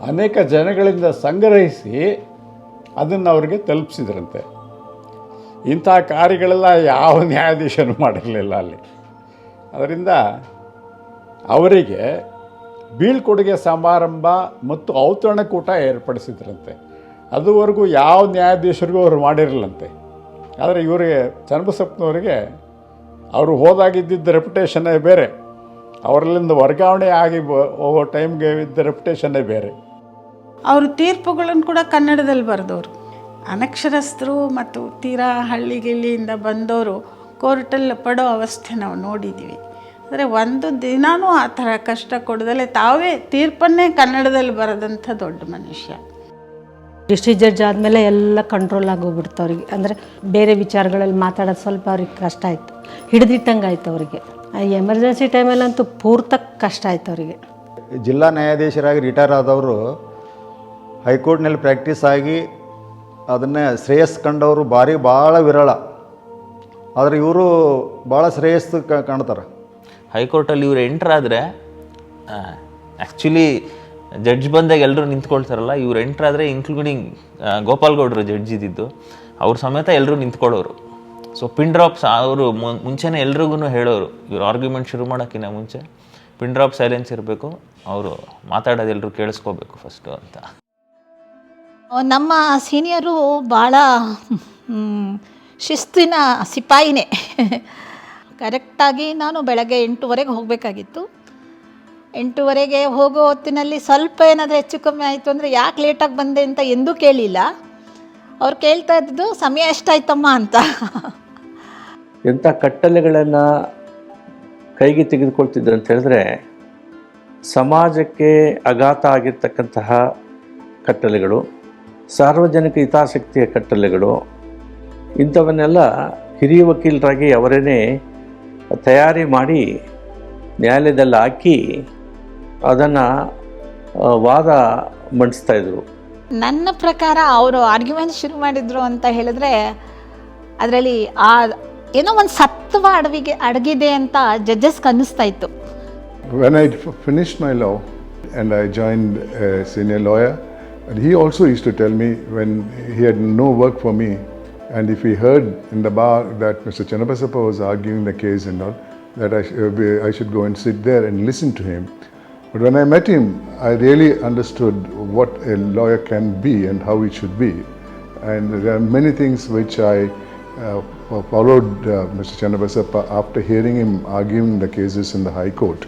ಅನೇಕ ಜನಗಳಿಂದ ಸಂಗ್ರಹಿಸಿ ಅದನ್ನು ಅವ್ರಿಗೆ ತಲುಪಿಸಿದ್ರಂತೆ. ಇಂಥ ಕಾರ್ಯಗಳೆಲ್ಲ ಯಾವ ನ್ಯಾಯಾಧೀಶನೂ ಮಾಡಿರಲಿಲ್ಲ ಅಲ್ಲಿ. ಅದರಿಂದ ಅವರಿಗೆ ಬೀಳ್ಕೊಡುಗೆ ಸಮಾರಂಭ ಮತ್ತು ಔತಣಕೂಟ ಏರ್ಪಡಿಸಿದ್ರಂತೆ. ಅದುವರೆಗೂ ಯಾವ ನ್ಯಾಯಾಧೀಶರಿಗೂ ಅವರು ಮಾಡಿರಲಿಲ್ಲಂತೆ. ಆದರೆ ಇವರಿಗೆ ಚನ್ನಬಸಪ್ಪನವರಿಗೆ ಅವರು ಹೋದಾಗಿದ್ದ ರೆಪ್ಯುಟೇಷನ್ನೇ ಬೇರೆ, ಅವರಲ್ಲಿಂದ ವರ್ಗಾವಣೆ ಆಗಿ ಹೋಗೋ ಟೈಮ್ಗೆ ಇದ್ದ ರೆಪ್ಯುಟೇಷನ್ನೇ ಬೇರೆ. ಅವರು ತೀರ್ಪುಗಳನ್ನು ಕೂಡ ಕನ್ನಡದಲ್ಲಿ ಬರೆದವರು. ಅನಕ್ಷರಸ್ಥರು ಮತ್ತು ತೀರಾ ಹಳ್ಳಿಗಿಲ್ಲಿಯಿಂದ ಬಂದವರು ಕೋರ್ಟಲ್ಲಿ ಪಡೋ ಅವಸ್ಥೆ ನಾವು ನೋಡಿದ್ದೀವಿ. ಆದರೆ ಒಂದು ದಿನಾನೂ ಆ ಥರ ಕಷ್ಟ ಕೊಡದಲ್ಲೇ ತಾವೇ ತೀರ್ಪನ್ನೇ ಕನ್ನಡದಲ್ಲಿ ಬರೆದಂಥ ದೊಡ್ಡ ಮನುಷ್ಯ. ಡಿಸ್ಟ್ರಿಕ್ಟ್ ಜಡ್ಜ್ ಆದಮೇಲೆ ಎಲ್ಲ ಕಂಟ್ರೋಲ್ ಆಗೋಗ್ಬಿಡ್ತು ಅವ್ರಿಗೆ. ಅಂದರೆ ಬೇರೆ ವಿಚಾರಗಳಲ್ಲಿ ಮಾತಾಡೋದು ಸ್ವಲ್ಪ ಅವ್ರಿಗೆ ಕಷ್ಟ ಆಯಿತು, ಹಿಡಿದಿಟ್ಟಂಗೆ ಆಯಿತು ಅವರಿಗೆ. ಎಮರ್ಜೆನ್ಸಿ ಟೈಮಲ್ಲಂತೂ ಪೂರ್ತಿ ಕಷ್ಟ ಆಯಿತು ಅವರಿಗೆ. ಜಿಲ್ಲಾ ನ್ಯಾಯಾಧೀಶರಾಗಿ ರಿಟೈರ್ ಆದವರು ಹೈಕೋರ್ಟ್ನಲ್ಲಿ ಪ್ರಾಕ್ಟೀಸ್ ಆಗಿ ಅದನ್ನೇ ಶ್ರೇಯಸ್ ಕಂಡವರು ಭಾಳ ವಿರಳ. ಆದರೆ ಇವರು ಭಾಳ ಶ್ರೇಯಸ್ಸು ಕಾಣ್ತಾರೆ. ಹೈಕೋರ್ಟಲ್ಲಿ ಇವರು ಎಂಟ್ರಾದರೆ ಆ್ಯಕ್ಚುಲಿ ಜಡ್ಜ್ ಬಂದಾಗ ಎಲ್ಲರೂ ನಿಂತ್ಕೊಳ್ತಾರಲ್ಲ, ಇವ್ರು ಎಂಟ್ರಾದರೆ ಇನ್ಕ್ಲೂಡಿಂಗ್ ಗೋಪಾಲ್ ಗೌಡರು ಜಡ್ಜ್ ಇದ್ದಿದ್ದು, ಅವ್ರ ಸಮೇತ ಎಲ್ಲರೂ ನಿಂತ್ಕೊಳ್ಳೋರು. ಸೊ ಪಿನ್ ಡ್ರಾಪ್ಸ್ ಅವರು ಮುಂಚೆನೇ ಎಲ್ರಿಗೂ ಹೇಳೋರು, ಇವ್ರು ಆರ್ಗ್ಯುಮೆಂಟ್ ಶುರು ಮಾಡೋಕ್ಕಿಂತ ಮುಂಚೆ ಪಿನ್ ಡ್ರಾಪ್ ಸೈಲೆನ್ಸ್ ಇರಬೇಕು, ಅವರು ಮಾತಾಡೋದು ಎಲ್ಲರೂ ಕೇಳಿಸ್ಕೋಬೇಕು ಫಸ್ಟು ಅಂತ. ನಮ್ಮ ಸೀನಿಯರು ಭಾಳ ಶಿಸ್ತಿನ ಸಿಪಾಯಿನೇ. ಕರೆಕ್ಟಾಗಿ ನಾನು ಬೆಳಗ್ಗೆ 8:30 ಹೋಗಬೇಕಾಗಿತ್ತು. 8:30 ಹೋಗೋ ಹೊತ್ತಿನಲ್ಲಿ ಸ್ವಲ್ಪ ಏನಾದರೂ ಹೆಚ್ಚು ಕಮ್ಮಿ ಆಯಿತು ಅಂದರೆ ಯಾಕೆ ಲೇಟಾಗಿ ಬಂದೆ ಅಂತ ಎಂದೂ ಕೇಳಿಲ್ಲ. ಅವ್ರು ಕೇಳ್ತಾ ಇದ್ದು ಸಮಯ ಎಷ್ಟಾಯ್ತಮ್ಮ ಅಂತ. ಎಂಥ ಕಟ್ಟಲೆಗಳನ್ನು ಕೈಗೆ ತೆಗೆದುಕೊಳ್ತಿದ್ರು ಅಂತ ಹೇಳಿದ್ರೆ, ಸಮಾಜಕ್ಕೆ ಆಘಾತ ಆಗಿರ್ತಕ್ಕಂತಹ ಕಟ್ಟಲೆಗಳು, ಸಾರ್ವಜನಿಕ ಹಿತಾಸಕ್ತಿಯ ಕಟ್ಟಲೆಗಳು, ಇಂಥವನ್ನೆಲ್ಲ ಹಿರಿಯ ವಕೀಲರಾಗಿ ಅವರೇನೇ ತಯಾರಿ ಮಾಡಿ ನ್ಯಾಯಾಲಯದಲ್ಲಿ ಹಾಕಿ ಅದನ್ನು ವಾದ ಮಂಡಿಸ್ತಾಯಿದ್ರು. ನನ್ನ ಪ್ರಕಾರ ಅವರು ಆರ್ಗ್ಯುಮೆಂಟ್ ಶುರು ಮಾಡಿದ್ರು ಅಂತ ಹೇಳಿದ್ರೆ ಅದರಲ್ಲಿ ಏನೋ ಒಂದು ಸತ್ವ ಅಡಗಿದೆ ಅಂತ ಜಡ್ಜಸ್ಗೆ ಅನ್ನಿಸ್ತಾ ಇತ್ತು. When I finished my law and I joined a senior lawyer, and he also used to tell me when he had no work for me, and if he heard in the bar that Mr. Channabasappa was arguing the case and all, that I should go and sit there and listen to him. But when I met him, I really understood what a lawyer can be and how it should be. And there are many things which I followed Mr. Channabasappa after hearing him arguing the cases in the High Court.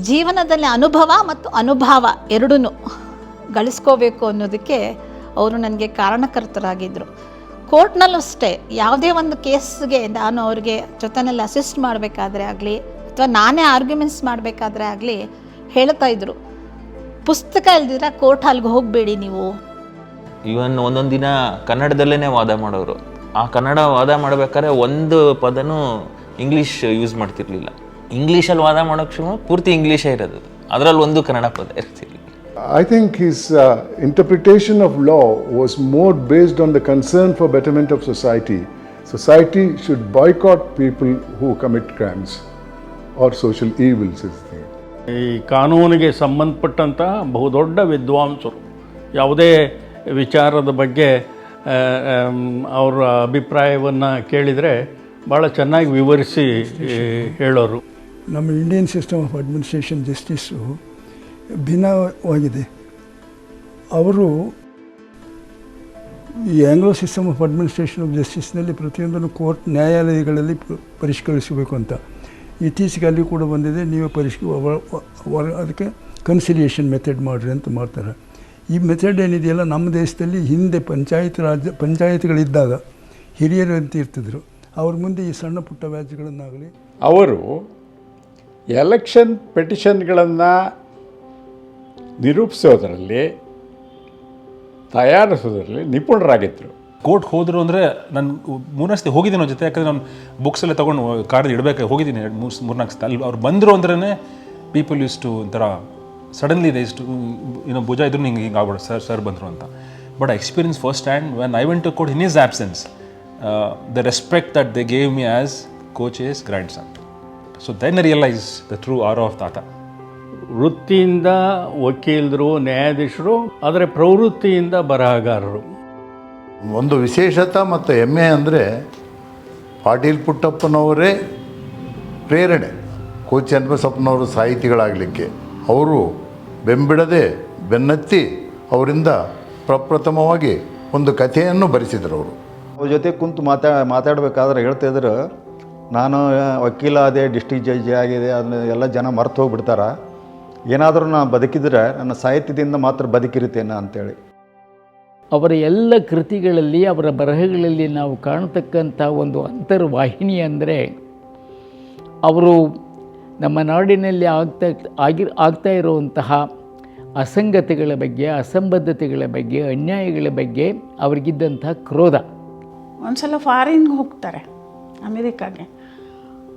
ಜೀವನದಲ್ಲಿ ಅನುಭವ ಮತ್ತು ಅನುಭವ ಎರಡೂ ಗಳಿಸ್ಕೋಬೇಕು ಅನ್ನೋದಕ್ಕೆ ಅವರು ನನಗೆ ಕಾರಣಕರ್ತರಾಗಿದ್ದರು. ಕೋರ್ಟ್ನಲ್ಲೂ ಅಷ್ಟೇ ಯಾವುದೇ ಒಂದು ಕೇಸ್ಗೆ ನಾನು ಅವ್ರಿಗೆ ಜೊತೆಯಲ್ಲಿ ಅಸಿಸ್ಟ್ ಮಾಡಬೇಕಾದ್ರೆ ಆಗಲಿ ಅಥವಾ ನಾನೇ ಆರ್ಗ್ಯುಮೆಂಟ್ಸ್ ಮಾಡಬೇಕಾದ್ರೆ ಆಗಲಿ ಹೇಳ್ತಾಯಿದ್ರು, ಪುಸ್ತಕ ಇಲ್ದಿದ್ರೆ ಕೋರ್ಟ್ ಹಾಲ್ಗೆ ಹೋಗಬೇಡಿ ನೀವು. ಇವನ್ ಒಂದೊಂದು ದಿನ ಕನ್ನಡದಲ್ಲೇ ವಾದ ಮಾಡೋರು. ಆ ಕನ್ನಡ ವಾದ ಮಾಡಬೇಕಾದ್ರೆ ಒಂದು ಪದನೂ ಇಂಗ್ಲೀಷ್ ಯೂಸ್ ಮಾಡ್ತಿರ್ಲಿಲ್ಲ. ಇಂಗ್ಲೀಷಲ್ಲಿ ವಾದ ಮಾಡೋಕ್ಕೆ ಶುರು ಪೂರ್ತಿ ಇಂಗ್ಲೀಷೇ ಇರೋದು, ಅದರಲ್ಲಿ ಒಂದು ಕನ್ನಡ ಪದ ಇರ್ತಿರ್ಲಿಲ್ಲ. I think his interpretation of law was more based on the concern for betterment of society. Society should boycott people who commit crimes or social evils. ಈ ಕಾನೂನಿಗೆ ಸಂಬಂಧಪಟ್ಟಂಥ ಬಹುದೊಡ್ಡ ವಿದ್ವಾಂಸರು. ಯಾವುದೇ ವಿಚಾರದ ಬಗ್ಗೆ ಅವರ ಅಭಿಪ್ರಾಯವನ್ನು ಕೇಳಿದರೆ ಭಾಳ ಚೆನ್ನಾಗಿ ವಿವರಿಸಿ ಹೇಳೋರು. ನಮ್ಮ Indian system of administration justice ಭಿನ್ನವಾಗಿದೆ. ಅವರು ಈ Anglo system of administration of ಜಸ್ಟಿಸ್ನಲ್ಲಿ ಪ್ರತಿಯೊಂದನ್ನು ಕೋರ್ಟ್ ನ್ಯಾಯಾಲಯಗಳಲ್ಲಿ ಪರಿಷ್ಕರಿಸಬೇಕು ಅಂತ. ಇತ್ತೀಚೆಗೆ ಅಲ್ಲಿ ಕೂಡ ಬಂದಿದೆ, ನೀವೇ ಅದಕ್ಕೆ ಕನ್ಸಿಲಿಯೇಷನ್ ಮೆಥಡ್ ಮಾಡಿರಿ ಅಂತ ಮಾಡ್ತಾರೆ. ಈ ಮೆಥಡ್ ಏನಿದೆಯಲ್ಲ ನಮ್ಮ ದೇಶದಲ್ಲಿ ಹಿಂದೆ ಪಂಚಾಯತ್ಗಳಿದ್ದಾಗ ಹಿರಿಯರು ಅಂತ ಇರ್ತಿದ್ರು, ಅವ್ರ ಮುಂದೆ ಈ ಸಣ್ಣ ಪುಟ್ಟ ವ್ಯಾಜ್ಯಗಳನ್ನಾಗಲಿ ಅವರು ಎಲೆಕ್ಷನ್ ಪೆಟಿಷನ್ಗಳನ್ನು ನಿರೂಪಿಸೋದರಲ್ಲಿ ತಯಾರಿಸೋದ್ರಲ್ಲಿ ನಿಪುಣರಾಗಿದ್ದರು. ಕೋರ್ಟ್ಗೆ ಹೋದರು ಅಂದರೆ ನಾನು ಮೂರನೇ ಹೋಗಿದ್ದೀನಿ ಅವ್ರ ಜೊತೆ, ಯಾಕಂದರೆ ನಾನು ಬುಕ್ಸೆಲ್ಲ ತೊಗೊಂಡು ಕಾರ್ಡ್ ಇಡಬೇಕು ಹೋಗಿದ್ದೀನಿ 3-4 ಸಲ. ಅಲ್ಲಿ ಅವ್ರು ಬಂದರು ಅಂದ್ರೇ ಪೀಪಲ್ ಯೂಸ್ ಟು ಒಂಥರ ಸಡನ್ಲಿ ದೇ ಇಷ್ಟು ಏನೋ ಭುಜ ಇದ್ರು ಹಿಂಗೆ ಆಗ್ಬಿಡೋ ಸರ್ ಬಂದರು ಅಂತ. But I experience first hand when I went to court in his absence the respect that they gave me as coach's grandson. So then I realise the true are of ತಾತ. ವೃತ್ತಿಯಿಂದ ವಕೀಲರು, ನ್ಯಾಯಾಧೀಶರು, ಆದರೆ ಪ್ರವೃತ್ತಿಯಿಂದ ಬರಹಗಾರರು. ಒಂದು ವಿಶೇಷತೆ ಮತ್ತು ಹೆಮ್ಮೆ ಅಂದರೆ ಪಾಟೀಲ್ ಪುಟ್ಟಪ್ಪನವರೇ ಪ್ರೇರಣೆ. ಕೋ ಚನ್ನಬಸಪ್ಪನವರು ಸಾಹಿತಿಗಳಾಗಲಿಕ್ಕೆ ಅವರು ಬೆಂಬಿಡದೆ ಬೆನ್ನತ್ತಿ ಅವರಿಂದ ಪ್ರಪ್ರಥಮವಾಗಿ ಒಂದು ಕಥೆಯನ್ನು ಬರೆಸಿದರು. ಅವರು ಅವ್ರ ಜೊತೆ ಕುಂತು ಮಾತಾಡಬೇಕಾದ್ರೆ ಹೇಳ್ತಾಯಿದ್ರು, ನಾನು ವಕೀಲ ಆದೆ, ಡಿಸ್ಟ್ರಿಕ್ಟ್ ಜಡ್ಜ್ ಆಗಿದೆ, ಅದನ್ನ ಎಲ್ಲ ಜನ ಮರ್ತು ಹೋಗ್ಬಿಡ್ತಾರೆ, ಏನಾದರೂ ನಾನು ಬದುಕಿದ್ರೆ ನನ್ನ ಸಾಹಿತ್ಯದಿಂದ ಮಾತ್ರ ಬದುಕಿರುತ್ತೇನೆ ಅಂತೇಳಿ. ಅವರ ಎಲ್ಲ ಕೃತಿಗಳಲ್ಲಿ, ಅವರ ಬರಹಗಳಲ್ಲಿ ನಾವು ಕಾಣತಕ್ಕಂಥ ಒಂದು ಅಂತರ್ವಾಹಿನಿ ಅಂದರೆ ಅವರು ನಮ್ಮ ನಾಡಿನಲ್ಲಿ ಆಗ್ತಾ ಇರುವಂತಹ ಅಸಂಗತಿಗಳ ಬಗ್ಗೆ, ಅಸಂಬದ್ಧತೆಗಳ ಬಗ್ಗೆ, ಅನ್ಯಾಯಗಳ ಬಗ್ಗೆ ಅವರಿಗಿದ್ದಂಥ ಕ್ರೋಧ. ಒಂದ್ಸಲ ಫಾರಿನ್ಗೆ ಹೋಗ್ತಾರೆ, ಅಮೇರಿಕಾಗೆ,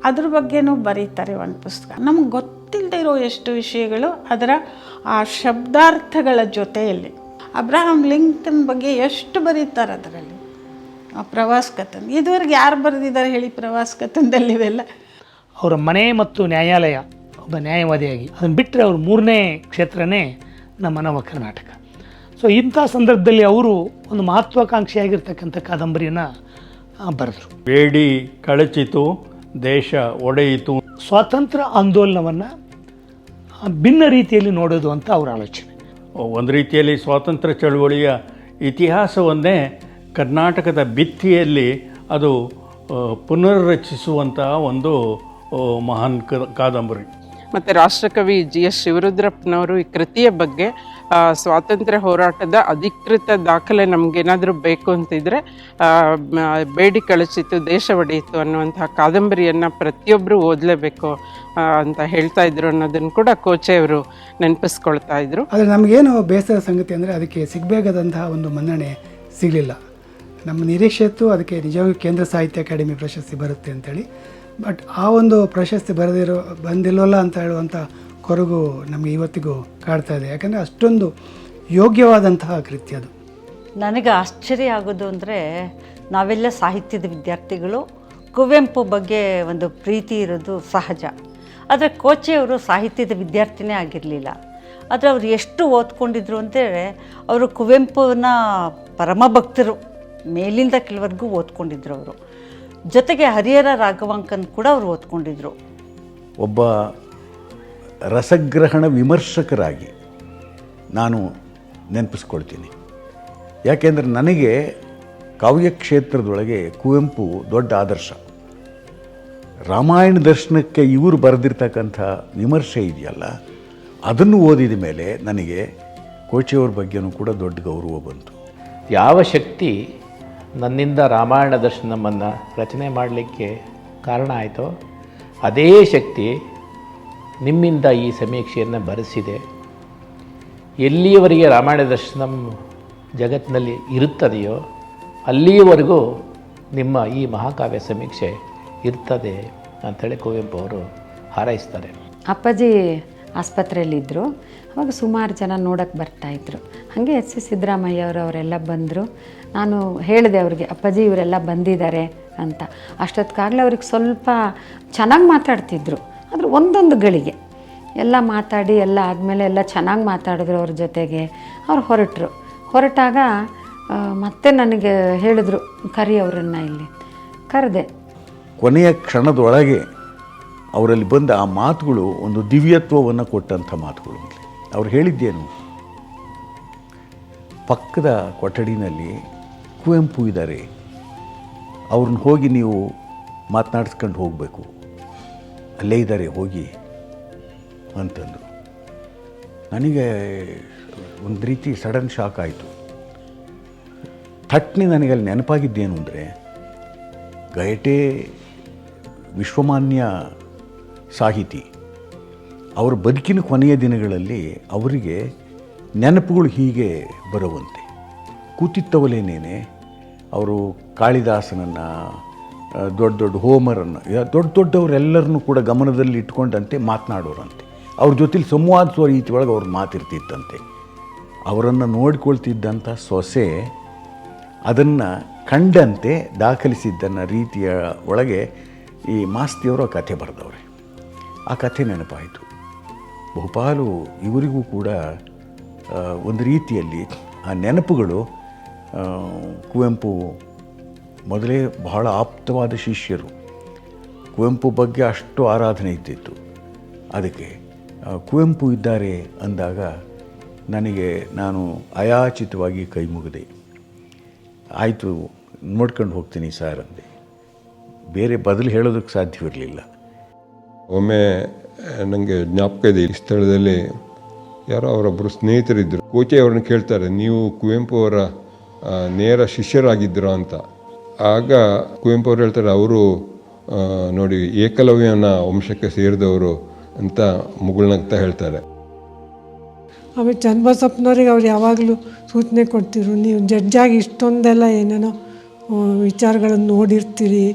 ಅದ್ರ ಬಗ್ಗೆನೂ ಬರೀತಾರೆ ಒಂದು ಪುಸ್ತಕ. ನಮ್ಗೆ ಗೊತ್ತಿಲ್ಲದೆ ಇರೋ ಎಷ್ಟು ವಿಷಯಗಳು ಅದರ ಆ ಶಬ್ದಾರ್ಥಗಳ ಜೊತೆಯಲ್ಲಿ. ಅಬ್ರಹಾಂ ಲಿಂಕನ್ ಬಗ್ಗೆ ಎಷ್ಟು ಬರೀತಾರೆ ಅದರಲ್ಲಿ, ಆ ಪ್ರವಾಸ ಕಥನ. ಇದುವರೆಗೆ ಯಾರು ಬರೆದಿದ್ದಾರೆ ಹೇಳಿ ಪ್ರವಾಸ ಕಥನದಲ್ಲಿ ಇವೆಲ್ಲ? ಅವರ ಮನೆ ಮತ್ತು ನ್ಯಾಯಾಲಯ, ಒಬ್ಬ ನ್ಯಾಯವಾದಿಯಾಗಿ ಅದನ್ನು ಬಿಟ್ಟರೆ ಅವ್ರ ಮೂರನೇ ಕ್ಷೇತ್ರನೇ ನಮ್ಮ ನವ ಕರ್ನಾಟಕ. ಸೊ ಇಂಥ ಸಂದರ್ಭದಲ್ಲಿ ಅವರು ಒಂದು ಮಹತ್ವಾಕಾಂಕ್ಷಿಯಾಗಿರ್ತಕ್ಕಂಥ ಕಾದಂಬರಿಯನ್ನು ಬರೆದರು. ಬೇಡಿ ಕಳಚಿತು, ದೇಶ ಒಡೆಯಿತು. ಸ್ವಾತಂತ್ರ್ಯ ಆಂದೋಲನವನ್ನು ಭಿನ್ನ ರೀತಿಯಲ್ಲಿ ನೋಡೋದು ಅಂತ ಅವರ ಆಲೋಚನೆ. ಒಂದು ರೀತಿಯಲ್ಲಿ ಸ್ವಾತಂತ್ರ್ಯ ಚಳವಳಿಯ ಇತಿಹಾಸವನ್ನೇ ಕರ್ನಾಟಕದ ಭಿತ್ತಿಯಲ್ಲಿ ಅದು ಪುನರ್ರಚಿಸುವಂತಹ ಒಂದು ಮಹಾನ್ ಕಾದಂಬರಿ. ಮತ್ತು ರಾಷ್ಟ್ರಕವಿ GS ಶಿವರುದ್ರಪ್ಪನವರು ಈ ಕೃತಿಯ ಬಗ್ಗೆ ಸ್ವಾತಂತ್ರ್ಯ ಹೋರಾಟದ ಅಧಿಕೃತ ದಾಖಲೆ ನಮಗೇನಾದರೂ ಬೇಕು ಅಂತಿದ್ರೆ ಬೇಡಿ ಕಳಚಿತು, ದೇಶ ಒಡೆಯಿತು ಅನ್ನುವಂತಹ ಕಾದಂಬರಿಯನ್ನು ಪ್ರತಿಯೊಬ್ಬರು ಓದಲೇಬೇಕು ಅಂತ ಹೇಳ್ತಾ ಇದ್ರು ಅನ್ನೋದನ್ನು ಕೂಡ ಕೋಚೆ ಅವರು ನೆನಪಿಸ್ಕೊಳ್ತಾ ಇದ್ರು. ಆದರೆ ನಮಗೇನು ಬೇಸರದ ಸಂಗತಿ ಅಂದರೆ ಅದಕ್ಕೆ ಸಿಗಬೇಕಾದಂತಹ ಒಂದು ಮನ್ನಣೆ ಸಿಗಲಿಲ್ಲ. ನಮ್ಮ ನಿರೀಕ್ಷೆ ಇತ್ತು ಅದಕ್ಕೆ ನಿಜವಾಗಿಯೂ ಕೇಂದ್ರ ಸಾಹಿತ್ಯ ಅಕಾಡೆಮಿ ಪ್ರಶಸ್ತಿ ಬರುತ್ತೆ ಅಂತೇಳಿ. ಬಟ್ ಆ ಒಂದು ಪ್ರಶಸ್ತಿ ಬಂದಿಲ್ಲವಲ್ಲ ಅಂತ ಹೇಳುವಂಥ ಕೊರಗು ನಮಗೆ ಇವತ್ತಿಗೂ ಕಾಡ್ತಾ ಇದೆ. ಯಾಕಂದರೆ ಅಷ್ಟೊಂದು ಯೋಗ್ಯವಾದಂತಹ ಕೃತ್ಯ ಅದು. ನನಗೆ ಆಶ್ಚರ್ಯ ಆಗೋದು ಅಂದರೆ, ನಾವೆಲ್ಲ ಸಾಹಿತ್ಯದ ವಿದ್ಯಾರ್ಥಿಗಳು, ಕುವೆಂಪು ಬಗ್ಗೆ ಒಂದು ಪ್ರೀತಿ ಇರೋದು ಸಹಜ. ಆದರೆ ಕೋಚೆಯವರು ಸಾಹಿತ್ಯದ ವಿದ್ಯಾರ್ಥಿನೇ ಆಗಿರಲಿಲ್ಲ. ಆದರೆ ಅವರು ಎಷ್ಟು ಓದ್ಕೊಂಡಿದ್ರು ಅಂತೇಳಿ, ಅವರು ಕುವೆಂಪುನ ಪರಮ ಭಕ್ತರು, ಮೇಲಿಂದ ಕೆಳವರೆಗೂ ಓದ್ಕೊಂಡಿದ್ರು ಅವರು. ಜೊತೆಗೆ ಹರಿಹರ ರಾಘವಾಂಕನ್ ಕೂಡ ಅವರು ಓದ್ಕೊಂಡಿದ್ರು. ಒಬ್ಬ ರಸಗ್ರಹಣ ವಿಮರ್ಶಕರಾಗಿ ನಾನು ನೆನಪಿಸ್ಕೊಳ್ತೀನಿ. ಯಾಕೆಂದರೆ ನನಗೆ ಕಾವ್ಯ ಕ್ಷೇತ್ರದೊಳಗೆ ಕುವೆಂಪು ದೊಡ್ಡ ಆದರ್ಶ. ರಾಮಾಯಣ ದರ್ಶನಕ್ಕೆ ಇವರು ಬರೆದಿರ್ತಕ್ಕಂಥ ವಿಮರ್ಶೆ ಇದೆಯಲ್ಲ, ಅದನ್ನು ಓದಿದ ಮೇಲೆ ನನಗೆ ಕೋಚೆಯವ್ರ ಬಗ್ಗೆನೂ ಕೂಡ ದೊಡ್ಡ ಗೌರವ ಬಂತು. ಯಾವ ಶಕ್ತಿ ನನ್ನಿಂದ ರಾಮಾಯಣ ದರ್ಶನವನ್ನು ರಚನೆ ಮಾಡಲಿಕ್ಕೆ ಕಾರಣ ಆಯಿತೋ ಅದೇ ಶಕ್ತಿ ನಿಮ್ಮಿಂದ ಈ ಸಮೀಕ್ಷೆಯನ್ನು ಬರೆಸಿದೆ. ಎಲ್ಲಿಯವರೆಗೆ ರಾಮಾಯಣ ದರ್ಶನಂ ಜಗತ್ತಿನಲ್ಲಿ ಇರುತ್ತದೆಯೋ ಅಲ್ಲಿಯವರೆಗೂ ನಿಮ್ಮ ಈ ಮಹಾಕಾವ್ಯ ಸಮೀಕ್ಷೆ ಇರ್ತದೆ ಅಂಥೇಳಿ ಕುವೆಂಪು ಅವರು ಹಾರೈಸ್ತಾರೆ. ಅಪ್ಪಾಜಿ ಆಸ್ಪತ್ರೆಯಲ್ಲಿದ್ದರು. ಅವಾಗ ಸುಮಾರು ಜನ ನೋಡೋಕ್ಕೆ ಬರ್ತಾಯಿದ್ರು. ಹಾಗೆ ಎಸ್ ಸಿದ್ದರಾಮಯ್ಯ ಅವರೆಲ್ಲ ಬಂದರು. ನಾನು ಹೇಳಿದೆ ಅವ್ರಿಗೆ, ಅಪ್ಪಾಜಿ ಇವರೆಲ್ಲ ಬಂದಿದ್ದಾರೆ ಅಂತ. ಅಷ್ಟೊತ್ತಿಗಾಗಲೇ ಅವ್ರಿಗೆ ಸ್ವಲ್ಪ ಚೆನ್ನಾಗಿ ಮಾತಾಡ್ತಿದ್ರು. ಆದರೆ ಒಂದೊಂದು ಗಳಿಗೆ ಎಲ್ಲ ಮಾತಾಡಿ ಎಲ್ಲ ಆದಮೇಲೆ ಎಲ್ಲ ಚೆನ್ನಾಗಿ ಮಾತಾಡಿದ್ರು ಅವ್ರ ಜೊತೆಗೆ. ಅವ್ರು ಹೊರಟಾಗ ಮತ್ತೆ ನನಗೆ ಹೇಳಿದ್ರು, ಕರಿ ಅವರನ್ನು ಇಲ್ಲಿ ಕರೆದೆ. ಕೊನೆಯ ಕ್ಷಣದೊಳಗೆ ಅವರಲ್ಲಿ ಬಂದ ಆ ಮಾತುಗಳು ಒಂದು ದಿವ್ಯತ್ವವನ್ನು ಕೊಟ್ಟಂಥ ಮಾತುಗಳು. ಅವ್ರು ಹೇಳಿದ್ದೇನು, ಪಕ್ಕದ ಕೊಠಡಿನಲ್ಲಿ ಕುವೆಂಪು ಇದ್ದಾರೆ, ಅವ್ರನ್ನ ಹೋಗಿ ನೀವು ಮಾತನಾಡಿಸ್ಕೊಂಡು ಹೋಗಬೇಕು, ಅಲ್ಲೇ ಇದ್ದಾರೆ ಹೋಗಿ ಅಂತಂದರು. ನನಗೆ ಒಂದು ರೀತಿ ಸಡನ್ ಶಾಕ್ ಆಯಿತು. ಥಟ್ನಿ ನನಗೆ ಅಲ್ಲಿ ನೆನಪಾಗಿದ್ದೇನು ಅಂದರೆ, ಗಯಟೆ ವಿಶ್ವಮಾನ್ಯ ಸಾಹಿತಿ, ಅವರ ಬದುಕಿನ ಕೊನೆಯ ದಿನಗಳಲ್ಲಿ ಅವರಿಗೆ ನೆನಪುಗಳು ಹೀಗೆ ಬರುವಂತೆ ಕೂತಿತ್ತವಲೇನೇನೆ. ಅವರು ಕಾಳಿದಾಸನನ್ನು, ದೊಡ್ಡ ದೊಡ್ಡ ಹೋಮರನ್ನು, ದೊಡ್ಡವರೆಲ್ಲರನ್ನೂ ಕೂಡ ಗಮನದಲ್ಲಿ ಇಟ್ಕೊಂಡಂತೆ ಮಾತನಾಡೋರಂತೆ. ಅವ್ರ ಜೊತೆಲಿ ಸಂವಾದಿಸುವ ರೀತಿ ಒಳಗೆ ಅವ್ರ ಮಾತಿರ್ತಿತ್ತಂತೆ. ಅವರನ್ನು ನೋಡಿಕೊಳ್ತಿದ್ದಂಥ ಸೊಸೆ ಅದನ್ನು ಕಂಡಂತೆ ದಾಖಲಿಸಿದ್ದನ್ನು ರೀತಿಯ ಒಳಗೆ ಈ ಮಾಸ್ತಿಯವರು ಆ ಕಥೆ ಬರೆದವ್ರೆ. ಆ ಕಥೆ ನೆನಪಾಯಿತು. ಬಹುಪಾಲು ಇವರಿಗೂ ಕೂಡ ಒಂದು ರೀತಿಯಲ್ಲಿ ಆ ನೆನಪುಗಳು, ಕುವೆಂಪು ಮೊದಲೇ ಬಹಳ ಆಪ್ತವಾದ ಶಿಷ್ಯರು, ಕುವೆಂಪು ಬಗ್ಗೆ ಅಷ್ಟು ಆರಾಧನೆ ಇದ್ದಿತ್ತು. ಅದಕ್ಕೆ ಕುವೆಂಪು ಇದ್ದಾರೆ ಅಂದಾಗ ನನಗೆ ನಾನು ಅಯಾಚಿತವಾಗಿ ಕೈ ಮುಗಿದೆ. ಆಯಿತು, ನೋಡ್ಕೊಂಡು ಹೋಗ್ತೀನಿ ಸರ್ ಅಂದೆ. ಬೇರೆ ಬದಲು ಹೇಳೋದಕ್ಕೆ ಸಾಧ್ಯವಿರಲಿಲ್ಲ. ಒಮ್ಮೆ ನನಗೆ ಜ್ಞಾಪಕ ಇದೆ, ಈ ಸ್ಥಳದಲ್ಲಿ ಯಾರೋ ಅವರೊಬ್ಬರು ಸ್ನೇಹಿತರಿದ್ದರು. ಕೋಚೆ ಅವ್ರನ್ನ ಕೇಳ್ತಾರೆ, ನೀವು ಕುವೆಂಪು ಅವರ ನೇರ ಶಿಷ್ಯರಾಗಿದ್ದೀರಾ ಅಂತ. ಆಗ ಕುವೆಂಪು ಅವರು ಹೇಳ್ತಾರೆ, ಅವರು ನೋಡಿ ಏಕಲವ್ಯನ ವಂಶಕ್ಕೆ ಸೇರಿದವರು ಅಂತ ಮುಗುಳ್ನಗ್ತಾ ಹೇಳ್ತಾರೆ. ಆಮೇಲೆ ಚನ್ನಬಸಪ್ಪನವ್ರಿಗೆ ಅವ್ರು ಯಾವಾಗಲೂ ಸೂಚನೆ ಕೊಡ್ತಿರು, ನೀವು ಜಡ್ಜಾಗಿ ಇಷ್ಟೊಂದೆಲ್ಲ ಏನೇನೋ ವಿಚಾರಗಳನ್ನು ನೋಡಿರ್ತೀರಿ,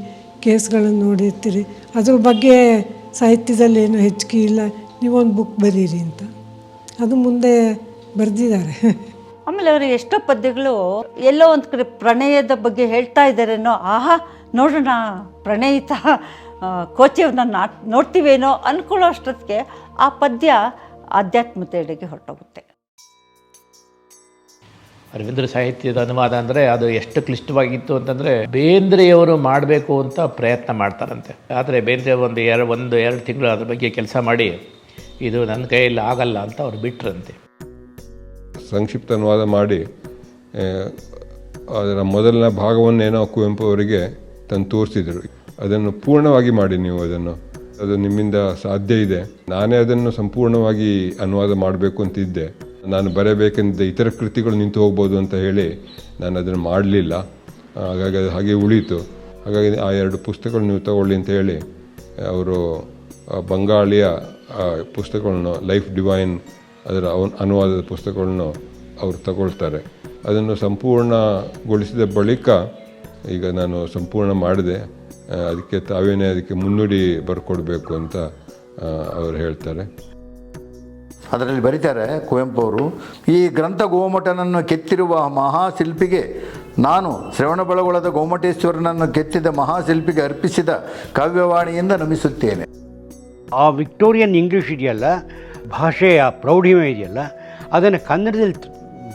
ಕೇಸ್ಗಳನ್ನು ನೋಡಿರ್ತೀರಿ, ಅದ್ರ ಬಗ್ಗೆ ಸಾಹಿತ್ಯದಲ್ಲಿ ಏನೂ ಹೆಚ್ಚಿಗೆ ಇಲ್ಲ, ನೀವೊಂದು ಬುಕ್ ಬರೀರಿ ಅಂತ. ಅದು ಮುಂದೆ ಬರೆದಿದ್ದಾರೆ. ಆಮೇಲೆ ಅವರಿಗೆ ಎಷ್ಟೋ ಪದ್ಯಗಳು ಎಲ್ಲೋ ಒಂದು ಕಡೆ ಪ್ರಣಯದ ಬಗ್ಗೆ ಹೇಳ್ತಾ ಇದ್ದಾರೇನೋ, ಆಹಾ ನೋಡೋಣ ಪ್ರಣಯಿತ ಕೋಚೆಯವ್ರನ್ನ ನೋಡ್ತೀವೇನೋ ಅಂದ್ಕೊಳ್ಳೋ ಅಷ್ಟೊತ್ತಿಗೆ ಆ ಪದ್ಯ ಆಧ್ಯಾತ್ಮತೆಯೆಡೆಗೆ ಹೊರಟೋಗುತ್ತೆ. ರವೀಂದ್ರ ಸಾಹಿತ್ಯದ ಅನುವಾದ ಅಂದರೆ ಅದು ಎಷ್ಟು ಕ್ಲಿಷ್ಟವಾಗಿತ್ತು ಅಂತಂದರೆ, ಬೇಂದ್ರೆಯವರು ಮಾಡಬೇಕು ಅಂತ ಪ್ರಯತ್ನ ಮಾಡ್ತಾರಂತೆ. ಆದರೆ ಬೇಂದ್ರೆ ಒಂದು ಎರಡು ತಿಂಗಳು ಅದ್ರ ಬಗ್ಗೆ ಕೆಲಸ ಮಾಡಿ ಇದು ನನ್ನ ಕೈಯಲ್ಲಿ ಆಗಲ್ಲ ಅಂತ ಅವ್ರು ಬಿಟ್ರಂತೆ. ಸಂಕ್ಷಿಪ್ತ ಅನುವಾದ ಮಾಡಿ ಅದರ ಮೊದಲನೇ ಭಾಗವನ್ನೇನೋ ಕುವೆಂಪು ಅವರಿಗೆ ತಂದು ತೋರಿಸಿದರು. ಅದನ್ನು ಪೂರ್ಣವಾಗಿ ಮಾಡಿ ನೀವು ಅದು ನಿಮ್ಮಿಂದ ಸಾಧ್ಯ ಇದೆ. ನಾನೇ ಅದನ್ನು ಸಂಪೂರ್ಣವಾಗಿ ಅನುವಾದ ಮಾಡಬೇಕು ಅಂತಿದ್ದೆ. ನಾನು ಬರೆಯಬೇಕೆಂದ ಇತರ ಕೃತಿಗಳು ನಿಂತು ಹೋಗ್ಬೋದು ಅಂತ ಹೇಳಿ ನಾನು ಅದನ್ನು ಮಾಡಲಿಲ್ಲ. ಹಾಗಾಗಿ ಅದು ಹಾಗೆ ಉಳೀತು. ಹಾಗಾಗಿ ಆ 2 ಪುಸ್ತಕಗಳು ನೀವು ತಗೊಳ್ಳಿ ಅಂತ ಹೇಳಿ ಅವರು ಬಂಗಾಳಿಯ ಪುಸ್ತಕಗಳನ್ನು, ಲೈಫ್ ಡಿವೈನ್ ಅದರ ಅನುವಾದದ ಪುಸ್ತಕಗಳನ್ನು ಅವರು ತಗೊಳ್ತಾರೆ. ಅದನ್ನು ಸಂಪೂರ್ಣಗೊಳಿಸಿದ ಬಳಿಕ ಈಗ ನಾನು ಸಂಪೂರ್ಣ ಮಾಡಿದೆ, ಅದಕ್ಕೆ ಮುನ್ನುಡಿ ಬರ್ಕೊಡ್ಬೇಕು ಅಂತ ಅವರು ಹೇಳ್ತಾರೆ. ಅದರಲ್ಲಿ ಬರೀತಾರೆ ಕುವೆಂಪು ಅವರು, ಈ ಗ್ರಂಥ ಗೋಮಟನನ್ನು ಕೆತ್ತಿರುವ ಮಹಾಶಿಲ್ಪಿಗೆ ನಾನು ಶ್ರವಣಬೆಳಗೊಳದ ಗೋಮಟೇಶ್ವರನನ್ನು ಕೆತ್ತಿದ ಮಹಾಶಿಲ್ಪಿಗೆ ಅರ್ಪಿಸಿದ ಕಾವ್ಯವಾಣಿಯಿಂದ ನಮಿಸುತ್ತೇನೆ. ಆ ವಿಕ್ಟೋರಿಯನ್ ಇಂಗ್ಲೀಷ್ ಇದೆಯಲ್ಲ, ಭಾಷೆಯ ಪ್ರೌಢಿಮೆ ಇದೆಯಲ್ಲ, ಅದನ್ನು ಕನ್ನಡದಲ್ಲಿ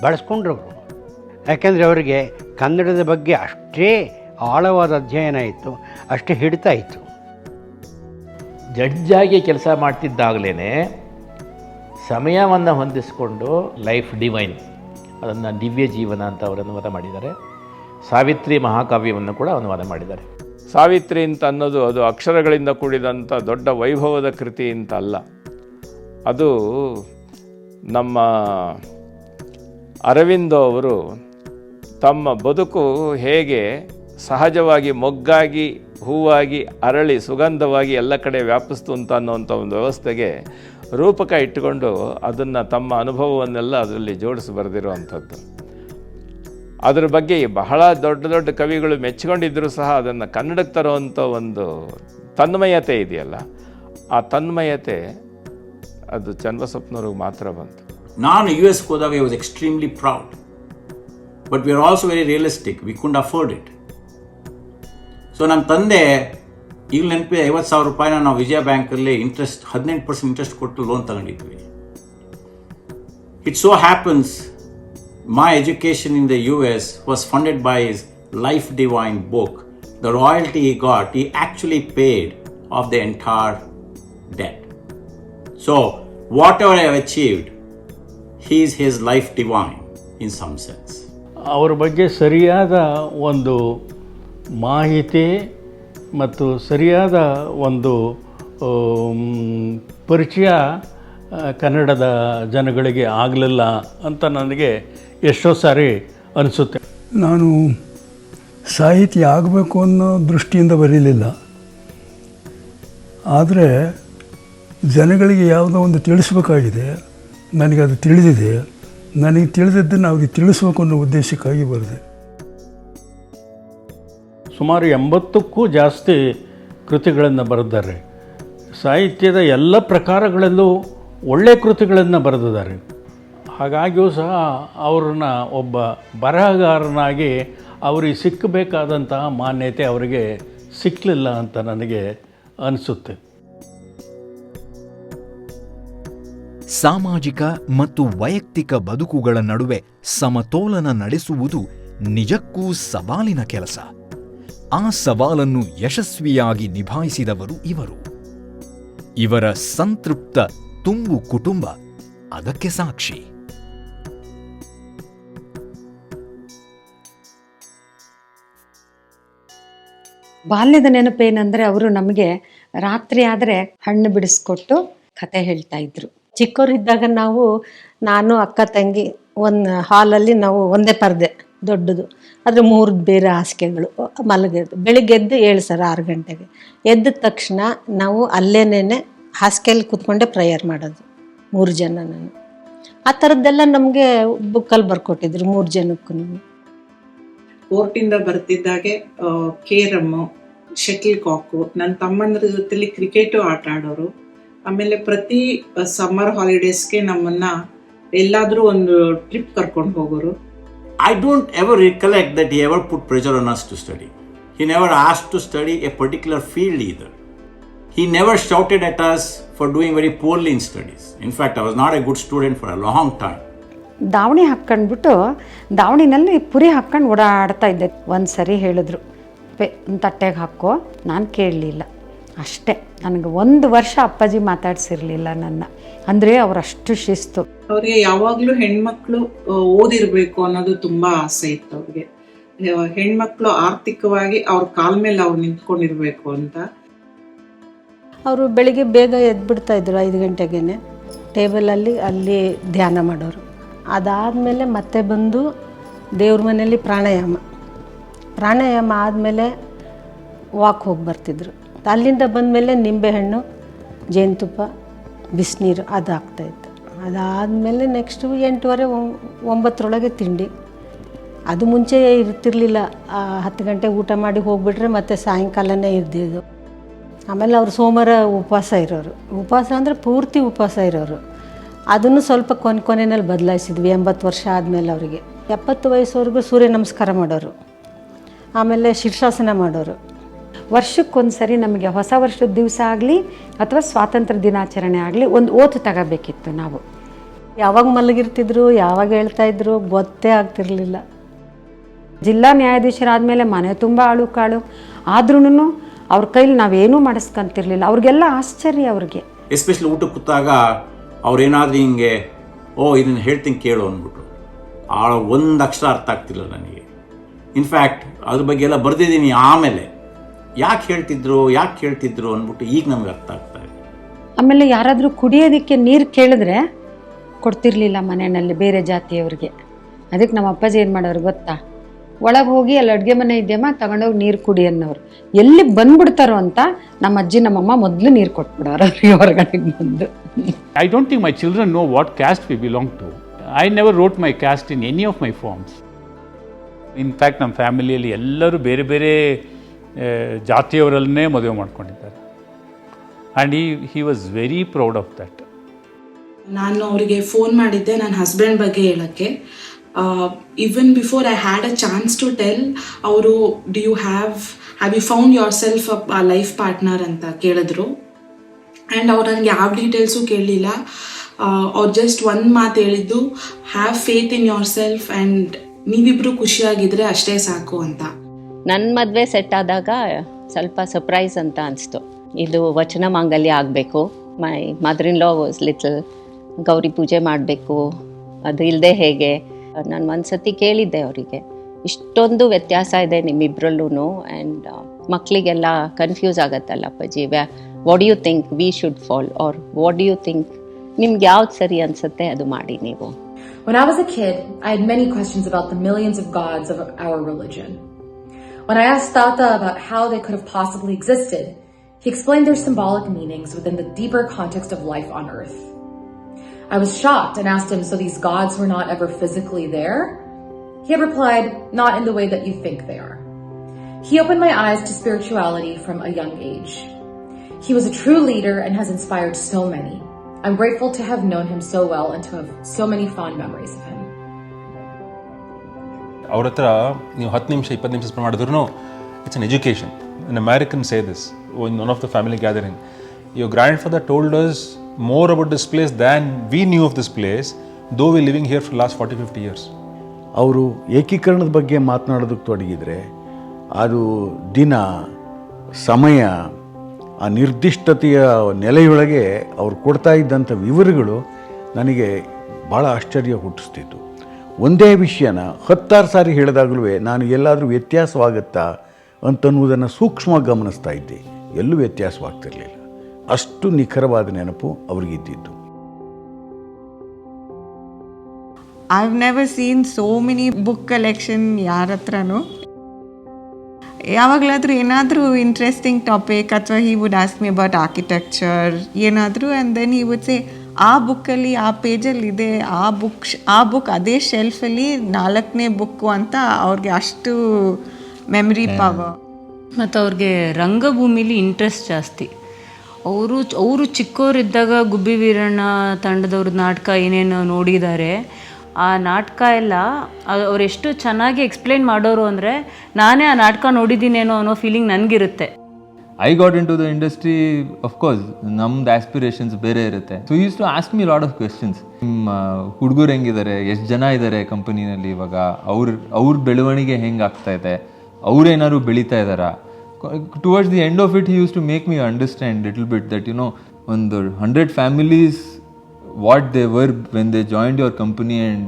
ಬಳಸ್ಕೊಂಡ್ರವರು. ಯಾಕೆಂದರೆ ಅವರಿಗೆ ಕನ್ನಡದ ಬಗ್ಗೆ ಅಷ್ಟೇ ಆಳವಾದ ಅಧ್ಯಯನ ಇತ್ತು, ಅಷ್ಟೇ ಹಿಡಿತಾ ಇತ್ತು. ಜಡ್ಜಾಗಿ ಕೆಲಸ ಮಾಡ್ತಿದ್ದಾಗಲೇ ಸಮಯವನ್ನು ಹೊಂದಿಸಿಕೊಂಡು ಲೈಫ್ ಡಿವೈನ್, ಅದನ್ನು ದಿವ್ಯ ಜೀವನ ಅಂತ ಅವರು ಅನುವಾದ ಮಾಡಿದ್ದಾರೆ. ಸಾವಿತ್ರಿ ಮಹಾಕಾವ್ಯವನ್ನು ಕೂಡ ಅನುವಾದ ಮಾಡಿದ್ದಾರೆ. ಸಾವಿತ್ರಿ ಅಂತ ಅನ್ನೋದು ಅದು ಅಕ್ಷರಗಳಿಂದ ಕೂಡಿದಂಥ ದೊಡ್ಡ ವೈಭವದ ಕೃತಿ ಅಂತ ಅಲ್ಲ. ಅದು ನಮ್ಮ ಅರವಿಂದೋ ಅವರು ತಮ್ಮ ಬದುಕು ಹೇಗೆ ಸಹಜವಾಗಿ ಮೊಗ್ಗಾಗಿ ಹೂವಾಗಿ ಅರಳಿ ಸುಗಂಧವಾಗಿ ಎಲ್ಲ ಕಡೆ ವ್ಯಾಪಿಸ್ತು ಅಂತ ಅನ್ನೋವಂಥ ಒಂದು ವ್ಯವಸ್ಥೆಗೆ ರೂಪಕ ಇಟ್ಟುಕೊಂಡು ಅದನ್ನು ತಮ್ಮ ಅನುಭವವನ್ನೆಲ್ಲ ಅದರಲ್ಲಿ ಜೋಡಿಸಿ ಬರೆದಿರುವಂಥದ್ದು. ಅದರ ಬಗ್ಗೆ ಬಹಳ ದೊಡ್ಡ ದೊಡ್ಡ ಕವಿಗಳು ಮೆಚ್ಚಿಕೊಂಡಿದ್ದರೂ ಸಹ ಅದನ್ನು ಕನ್ನಡಕ್ಕೆ ತರುವಂಥ ಒಂದು ತನ್ಮಯತೆ ಇದೆಯಲ್ಲ, ಆ ತನ್ಮಯತೆ ಅದು ಚನ್ನಬಸಪ್ಪನವ್ರಿಗೆ ಮಾತ್ರ ಬಂತು. ನಾನು US ಹೋದಾಗ I was extremely proud, but we are also very realistic. We couldn't afford it. So ನನ್ನ ತಂದೆ ಈಗ ನೆನಪಿದೆ, 50,000 ರೂಪಾಯಿನ ನಾವು ವಿಜಯ ಬ್ಯಾಂಕಲ್ಲಿ 18% ಇಂಟ್ರೆಸ್ಟ್ ಕೊಟ್ಟು ಲೋನ್ ತಗೊಂಡಿದ್ವಿ. It so happens my education in the US was funded by his Life Divine book. The royalty he got, he actually paid off the entire debt. So whatever I have achieved, he is his Life Divine in some sense. ಅವರ ಬಗ್ಗೆ ಸರಿಯಾದ ಒಂದು ಮಾಹಿತಿ ಮತ್ತು ಸರಿಯಾದ ಒಂದು ಪರಿಚಯ ಕನ್ನಡದ ಜನಗಳಿಗೆ ಆಗಲಿಲ್ಲ ಅಂತ ನನಗೆ ಎಷ್ಟೋ ಸಾರಿ ಅನಿಸುತ್ತೆ. ನಾನು ಸಾಹಿತಿ ಆಗಬೇಕು ಅನ್ನೋ ದೃಷ್ಟಿಯಿಂದ ಬರೀಲಿಲ್ಲ, ಆದರೆ ಜನಗಳಿಗೆ ಯಾವುದೋ ಒಂದು ತಿಳಿಸ್ಬೇಕಾಗಿದೆ, ನನಗದು ತಿಳಿದಿದೆ, ನನಗೆ ತಿಳಿದಿದ್ದನ್ನು ಅವ್ರಿಗೆ ತಿಳಿಸ್ಬೇಕು ಅನ್ನೋ ಉದ್ದೇಶಕ್ಕಾಗಿ ಬರೆದೆ. ಸುಮಾರು 80ಕ್ಕೂ ಜಾಸ್ತಿ ಕೃತಿಗಳನ್ನು ಬರೆದಿದ್ದಾರೆ. ಸಾಹಿತ್ಯದ ಎಲ್ಲ ಪ್ರಕಾರಗಳಲ್ಲೂ ಒಳ್ಳೆಯ ಕೃತಿಗಳನ್ನು ಬರೆದಿದ್ದಾರೆ. ಹಾಗಾಗಿಯೂ ಸಹ ಅವ್ರನ್ನ ಒಬ್ಬ ಬರಹಗಾರನಾಗಿ ಅವರಿಗೆ ಸಿಕ್ಕಬೇಕಾದಂತಹ ಮಾನ್ಯತೆ ಅವರಿಗೆ ಸಿಕ್ಕಲಿಲ್ಲ ಅಂತ ನನಗೆ ಅನಿಸುತ್ತೆ. ಸಾಮಾಜಿಕ ಮತ್ತು ವೈಯಕ್ತಿಕ ಬದುಕುಗಳ ನಡುವೆ ಸಮತೋಲನ ನಡೆಸುವುದು ನಿಜಕ್ಕೂ ಸವಾಲಿನ ಕೆಲಸ. ಆ ಸವಾಲನ್ನು ಯಶಸ್ವಿಯಾಗಿ ನಿಭಾಯಿಸಿದವರು ಇವರು. ಇವರ ಸಂತೃಪ್ತ ತುಂಬು ಕುಟುಂಬ ಅದಕ್ಕೆ ಸಾಕ್ಷಿ. ಬಾಲ್ಯದ ನೆನಪೇನೆಂದರೆ ಅವರು ನಮಗೆ ರಾತ್ರಿ ಆದರೆ ಹಣ್ಣು ಬಿಡಿಸ್ಕೊಟ್ಟು ಕತೆ ಹೇಳ್ತಾ ಇದ್ರು. ಚಿಕ್ಕವರಿದ್ದಾಗ ನಾನು ಅಕ್ಕ ತಂಗಿ ಒಂದು ಹಾಲಲ್ಲಿ ನಾವು ಒಂದೇ ಪರದೆ ದೊಡ್ಡದು, ಆದರೆ 3 ಬೇರೆ ಹಾಸಿಗೆಗಳು ಮಲಗಿದ್ದು. ಬೆಳಿಗ್ಗೆ ಎದ್ದು 6 ಗಂಟೆಗೆ ಎದ್ದ ತಕ್ಷಣ ನಾವು ಅಲ್ಲೇನೇ ಹಾಸಿಗೆಯಲ್ಲಿ ಕೂತ್ಕೊಂಡೆ ಪ್ರೇಯರ್ ಮಾಡೋದು 3 ಜನ. ನಾನು ಆ ಥರದ್ದೆಲ್ಲ ನಮಗೆ ಬುಕ್ಕಲ್ಲಿ ಬರ್ಕೊಟ್ಟಿದ್ರು 3 ಜನಕ್ಕೂ. ಕೋರ್ಟಿಂದ ಬರ್ತಿದ್ದಾಗೆ ಕೇರಮ್ಮು, ಶಟಲ್ ಕಾಕು, ನನ್ನ ತಮ್ಮಂದ್ರ ಜೊತೆಲಿ ಕ್ರಿಕೆಟು ಆಟ ಆಡೋರು. ಆಮೇಲೆ ಪ್ರತಿ ಸಮ್ಮರ್ ಹಾಲಿಡೇಸ್ಗೆ ನಮ್ಮನ್ನ ಎಲ್ಲಾದರೂ ಒಂದು ಟ್ರಿಪ್ ಕರ್ಕೊಂಡು ಹೋಗೋರು. I don't ever recollect that he ever put pressure on us to study. He never asked to study a particular field either. He never shouted at us for doing very poorly in studies. In fact, I was not a good student for a long time. ದಾವಣಿ ಹಾಕ್ಕೊಂಡ್ಬಿಟ್ಟು ದಾವಣಿನಲ್ಲಿ Puri ಹಾಕ್ಕೊಂಡು ಓಡಾಡ್ತಾ ಇದ್ದೆ. ಒಂದು ಸರಿ ಹೇಳಿದ್ರು, ಒಂದು ತಟ್ಟೆಗೆ ಹಾಕೋ. ನಾನು ಕೇಳಲಿಲ್ಲ ಅಷ್ಟೇ. ನನಗೆ 1 ವರ್ಷ ಅಪ್ಪಾಜಿ ಮಾತಾಡ್ಸಿರ್ಲಿಲ್ಲ ನನ್ನ. ಅಂದರೆ ಅವರಷ್ಟು ಶಿಸ್ತು. ಅವ್ರಿಗೆ ಯಾವಾಗಲೂ ಹೆಣ್ಮಕ್ಳು ಓದಿರ್ಬೇಕು ಅನ್ನೋದು ತುಂಬಾ ಆಸೆ ಇತ್ತು ಅವ್ರಿಗೆ. ಹೆಣ್ಮಕ್ಳು ಆರ್ಥಿಕವಾಗಿ ಅವ್ರ ಕಾಲ ಮೇಲೆ ಅವ್ರು ನಿಂತ್ಕೊಂಡಿರ್ಬೇಕು ಅಂತ. ಅವರು ಬೆಳಿಗ್ಗೆ ಬೇಗ ಎದ್ಬಿಡ್ತಾ ಇದ್ರು, 5 ಗಂಟೆಗೇನೆ ಟೇಬಲಲ್ಲಿ ಅಲ್ಲಿ ಧ್ಯಾನ ಮಾಡೋರು. ಅದಾದಮೇಲೆ ಮತ್ತೆ ಬಂದು ದೇವ್ರ ಮನೆಯಲ್ಲಿ ಪ್ರಾಣಾಯಾಮ ಆದಮೇಲೆ ವಾಕ್ ಹೋಗಿ ಬರ್ತಿದ್ರು. ಅಲ್ಲಿಂದ ಬಂದಮೇಲೆ ನಿಂಬೆಹಣ್ಣು, ಜೇನುತುಪ್ಪ, ಬಿಸಿನೀರು ಅದು ಆಗ್ತಾಯಿತ್ತು. ಅದಾದಮೇಲೆ ನೆಕ್ಸ್ಟು 8:30 9 ತಿಂಡಿ. ಅದು ಮುಂಚೆ ಇರ್ತಿರ್ಲಿಲ್ಲ. 10 ಗಂಟೆಗೆ ಊಟ ಮಾಡಿ ಹೋಗಿಬಿಟ್ರೆ ಮತ್ತೆ ಸಾಯಂಕಾಲನೇ ಇರ್ದಿದ್ದು. ಆಮೇಲೆ ಅವರು ಸೋಮವಾರ ಉಪವಾಸ ಇರೋರು. ಉಪವಾಸ ಅಂದರೆ ಪೂರ್ತಿ ಉಪವಾಸ ಇರೋರು. ಅದನ್ನು ಸ್ವಲ್ಪ ಕೊನೆಯಲ್ಲಿ ಬದಲಾಯಿಸಿದ್ವಿ 80 ವರ್ಷ ಆದಮೇಲೆ. ಅವರಿಗೆ 70 ವಯಸ್ಸುವರೆಗೂ ಸೂರ್ಯ ನಮಸ್ಕಾರ ಮಾಡೋರು, ಆಮೇಲೆ ಶೀರ್ಷಾಸನ ಮಾಡೋರು. ವರ್ಷಕ್ಕೊಂದು ಸರಿ ನಮಗೆ ಹೊಸ ವರ್ಷದ ದಿವಸ ಆಗಲಿ ಅಥವಾ ಸ್ವಾತಂತ್ರ್ಯ ದಿನಾಚರಣೆ ಆಗಲಿ ಒಂದು ಓತು ತಗೋಬೇಕಿತ್ತು. ನಾವು ಯಾವಾಗ ಮಲಗಿರ್ತಿದ್ರು, ಯಾವಾಗ ಹೇಳ್ತಾಯಿದ್ರು ಗೊತ್ತೇ ಆಗ್ತಿರ್ಲಿಲ್ಲ. ಜಿಲ್ಲಾ ನ್ಯಾಯಾಧೀಶರಾದಮೇಲೆ ಮನೆ ತುಂಬ ಆಳು ಕಾಳು. ಆದ್ರೂ ಅವ್ರ ಕೈಲಿ ನಾವೇನೂ ಮಾಡಿಸ್ಕೊಂತಿರ್ಲಿಲ್ಲ. ಅವ್ರಿಗೆಲ್ಲ ಆಶ್ಚರ್ಯ. ಅವ್ರಿಗೆ ಎಸ್ಪೆಷಲಿ ಊಟಕ್ಕೆ ಕೂತಾಗ ಅವ್ರೇನಾದ್ರೂ ಹಿಂಗೆ ಇದನ್ನು ಹೇಳ್ತೀನಿ ಕೇಳು ಅಂದ್ಬಿಟ್ರು. ಒಂದು ಅಕ್ಷರ ಅರ್ಥ ಆಗ್ತಿಲ್ಲ ನನಗೆ. ಇನ್ಫ್ಯಾಕ್ಟ್ ಅದ್ರ ಬಗ್ಗೆ ಎಲ್ಲ ಬರೆದಿದ್ದೀನಿ. ಆಮೇಲೆ ಯಾಕೆ ಹೇಳ್ತಿದ್ರು ಅಂದ್ಬಿಟ್ಟು ಈಗ ನಮ್ಗೆ ಅರ್ಥ ಆಗ್ತಾ ಇದೆ. ಆಮೇಲೆ ಯಾರಾದರೂ ಕುಡಿಯೋದಕ್ಕೆ ನೀರು ಕೇಳಿದ್ರೆ ಕೊಡ್ತಿರ್ಲಿಲ್ಲ ಮನೆಯಲ್ಲಿ ಬೇರೆ ಜಾತಿಯವ್ರಿಗೆ. ಅದಕ್ಕೆ ನಮ್ಮ ಅಪ್ಪಾಜಿ ಏನು ಮಾಡೋರು ಗೊತ್ತಾ, ಒಳಗೆ ಹೋಗಿ ಅಲ್ಲಿ ಅಡುಗೆ ಮನೆ ಇದೆಯಮ್ಮ ತಗೊಂಡೋಗಿ ನೀರು ಕುಡಿ ಅನ್ನೋರು. ಎಲ್ಲಿ ಬಂದ್ಬಿಡ್ತಾರೋ ಅಂತ ನಮ್ಮ ಅಜ್ಜಿ ನಮ್ಮಮ್ಮ ಮೊದಲು ನೀರು ಕೊಟ್ಬಿಡೋರು ಅವ್ರಿಗೆ ಹೊರಗಡೆಗೆ ಬಂದು. I don't think my children know what caste we belong to. I never wrote my caste in any of my forms. In fact, ನಮ್ಮ ಫ್ಯಾಮಿಲಿಯಲ್ಲಿ ಎಲ್ಲರೂ ಬೇರೆ ಬೇರೆ ಜಾತಿಯವರನ್ನೇ ಮದುವೆ ಮಾಡ್ಕೊಂಡಿದ್ದಾರೆ. And he was very proud of that. ನಾನು ಅವರಿಗೆ ಫೋನ್ ಮಾಡಿದ್ದೆ ನನ್ನ ಹಸ್ಬೆಂಡ್ ಬಗ್ಗೆ ಹೇಳೋಕ್ಕೆ. Even before I had a chance to tell, ಅವರು have you found yourself a life partner ಅಂತ ಕೇಳಿದ್ರು. ಆ್ಯಂಡ್ ಅವ್ರು ನನಗೆ ಯಾವ ಡೀಟೇಲ್ಸು ಕೇಳಲಿಲ್ಲ. ಅವ್ರು ಜಸ್ಟ್ ಒಂದು ಮಾತು ಹೇಳಿದ್ದು, have faith in yourself and ನೀವಿಬ್ಬರು ಖುಷಿಯಾಗಿದ್ದರೆ ಅಷ್ಟೇ ಸಾಕು ಅಂತ. ನನ್ನ ಮದುವೆ ಸೆಟ್ ಆದಾಗ ಸ್ವಲ್ಪ ಸರ್ಪ್ರೈಸ್ ಅಂತ ಅನಿಸ್ತು. ಇದು ವಚನ ಮಾಂಗಲ್ಯ ಆಗಬೇಕು. My mother in law was little Gauri ಪೂಜೆ ಮಾಡಬೇಕು, ಅದು ಇಲ್ಲದೆ ಹೇಗೆ. ನಾನು ಒಂದು ಸತಿ ಕೇಳಿದ್ದೆ ಅವರಿಗೆ, ಇಷ್ಟೊಂದು ವ್ಯತ್ಯಾಸ ಇದೆ ನಿಮ್ಮಿಬ್ಬರಲ್ಲೂ ಆ್ಯಂಡ್ ಮಕ್ಕಳಿಗೆಲ್ಲ ಕನ್ಫ್ಯೂಸ್ ಆಗುತ್ತಲ್ಲ ಅಪ್ಪಾಜಿ, what do you think we should fall or what do you think, ನಿಮ್ಗೆ ಯಾವ್ದು ಸರಿ ಅನಿಸುತ್ತೆ ಅದು ಮಾಡಿ ನೀವು. When I was a kid, I had many questions about the millions of gods of our religion. When I asked Tata about how they could have possibly existed, he explained their symbolic meanings within the deeper context of life on Earth. I was shocked and asked him, so these gods were not ever physically there? He had replied, not in the way that you think they are. He opened my eyes to spirituality from a young age. He was a true leader and has inspired so many. I'm grateful to have known him so well and to have so many fond memories of him. ಅವ್ರ ಹತ್ರ ನೀವು 10 ನಿಮಿಷ 20 ನಿಮಿಷ spend ಮಾಡಿದ್ರು it's an education. An American say this in one of the family gathering. Your grandfather told us more about this place than we knew of this place, though we're living here for the last 40-50 years. ಅವರು ಏಕೀಕರಣದ ಬಗ್ಗೆ ಮಾತನಾಡೋದಕ್ಕೆ ತೊಡಗಿದರೆ ಅದು ದಿನ, ಸಮಯ, ಆ ನಿರ್ದಿಷ್ಟತೆಯ ನೆಲೆಯೊಳಗೆ ಅವ್ರು ಕೊಡ್ತಾ ಇದ್ದಂಥ ವಿವರಗಳು ನನಗೆ ಭಾಳ ಆಶ್ಚರ್ಯ ಹುಟ್ಟಿಸ್ತಿತ್ತು. ಒಂದೇ ವಿಷಯನ 10 ಸಾರಿ ಹೇಳಿದಾಗಲೂ ನಾನು ಎಲ್ಲಾದರೂ ವ್ಯತ್ಯಾಸವಾಗುತ್ತಾ ಅಂತನ್ನುವುದನ್ನು ಸೂಕ್ಷ್ಮವಾಗಿ ಗಮನಿಸ್ತಾ ಇದ್ದೆ. ಎಲ್ಲೂ ವ್ಯತ್ಯಾಸವಾಗ್ತಿರಲಿಲ್ಲ. ಅಷ್ಟು ನಿಖರವಾದ ನೆನಪು ಅವ್ರಿಗಿದ್ದಿದ್ದು. I've never seen so many book collection ಯಾರ ಹತ್ರನೂ. ಯಾವಾಗಲಾದರೂ ಏನಾದರೂ ಇಂಟ್ರೆಸ್ಟಿಂಗ್ ಟಾಪಿಕ್ ಅಥವಾ he would ask me about architecture ಏನಾದರೂ and then he would say ಆ ಬುಕ್ಕಲ್ಲಿ ಆ ಪೇಜಲ್ಲಿ ಇದೆ, ಆ ಬುಕ್ ಅದೇ ಶೆಲ್ಫಲ್ಲಿ 4ನೇ ಬುಕ್ಕು ಅಂತ ಅವ್ರಿಗೆ ಅಷ್ಟು ಮೆಮರಿ ಪವರ್. ಮತ್ತು ಅವ್ರಿಗೆ ರಂಗಭೂಮಿಲಿ ಇಂಟ್ರೆಸ್ಟ್ ಜಾಸ್ತಿ. ಅವರು ಚಿಕ್ಕವರಿದ್ದಾಗ ಗುಬ್ಬಿ ವೀರಣ್ಣ ತಂಡದವ್ರದ್ದು ನಾಟಕ ಏನೇನು ನೋಡಿದ್ದಾರೆ, ಆ ನಾಟಕ ಎಲ್ಲ ಅವರೆಷ್ಟು ಚೆನ್ನಾಗಿ ಎಕ್ಸ್ಪ್ಲೇನ್ ಮಾಡೋರು ಅಂದರೆ ನಾನೇ ಆ ನಾಟಕ ನೋಡಿದ್ದೀನೇನೋ ಅನ್ನೋ ಫೀಲಿಂಗ್ ನನಗಿರುತ್ತೆ. I got into the industry, of course, ನಮ್ದು ಆಸ್ಪಿರೇಷನ್ಸ್ ಬೇರೆ ಇರುತ್ತೆ. So use to ask me lot of questions. ನಿಮ್ಮ ಹುಡುಗರು ಹೆಂಗಿದ್ದಾರೆ, ಎಷ್ಟು ಜನ ಇದ್ದಾರೆ ಕಂಪನಿನಲ್ಲಿ ಇವಾಗ, ಅವ್ರ ಬೆಳವಣಿಗೆ ಹೆಂಗೆ ಆಗ್ತಾ ಇದೆ, ಅವ್ರೇನಾದ್ರು ಬೆಳೀತಾ ಇದ್ದಾರಾ. Towards the end of it he use to make me understand little bit that ಒಂದು 100 families what they were when they joined your company, and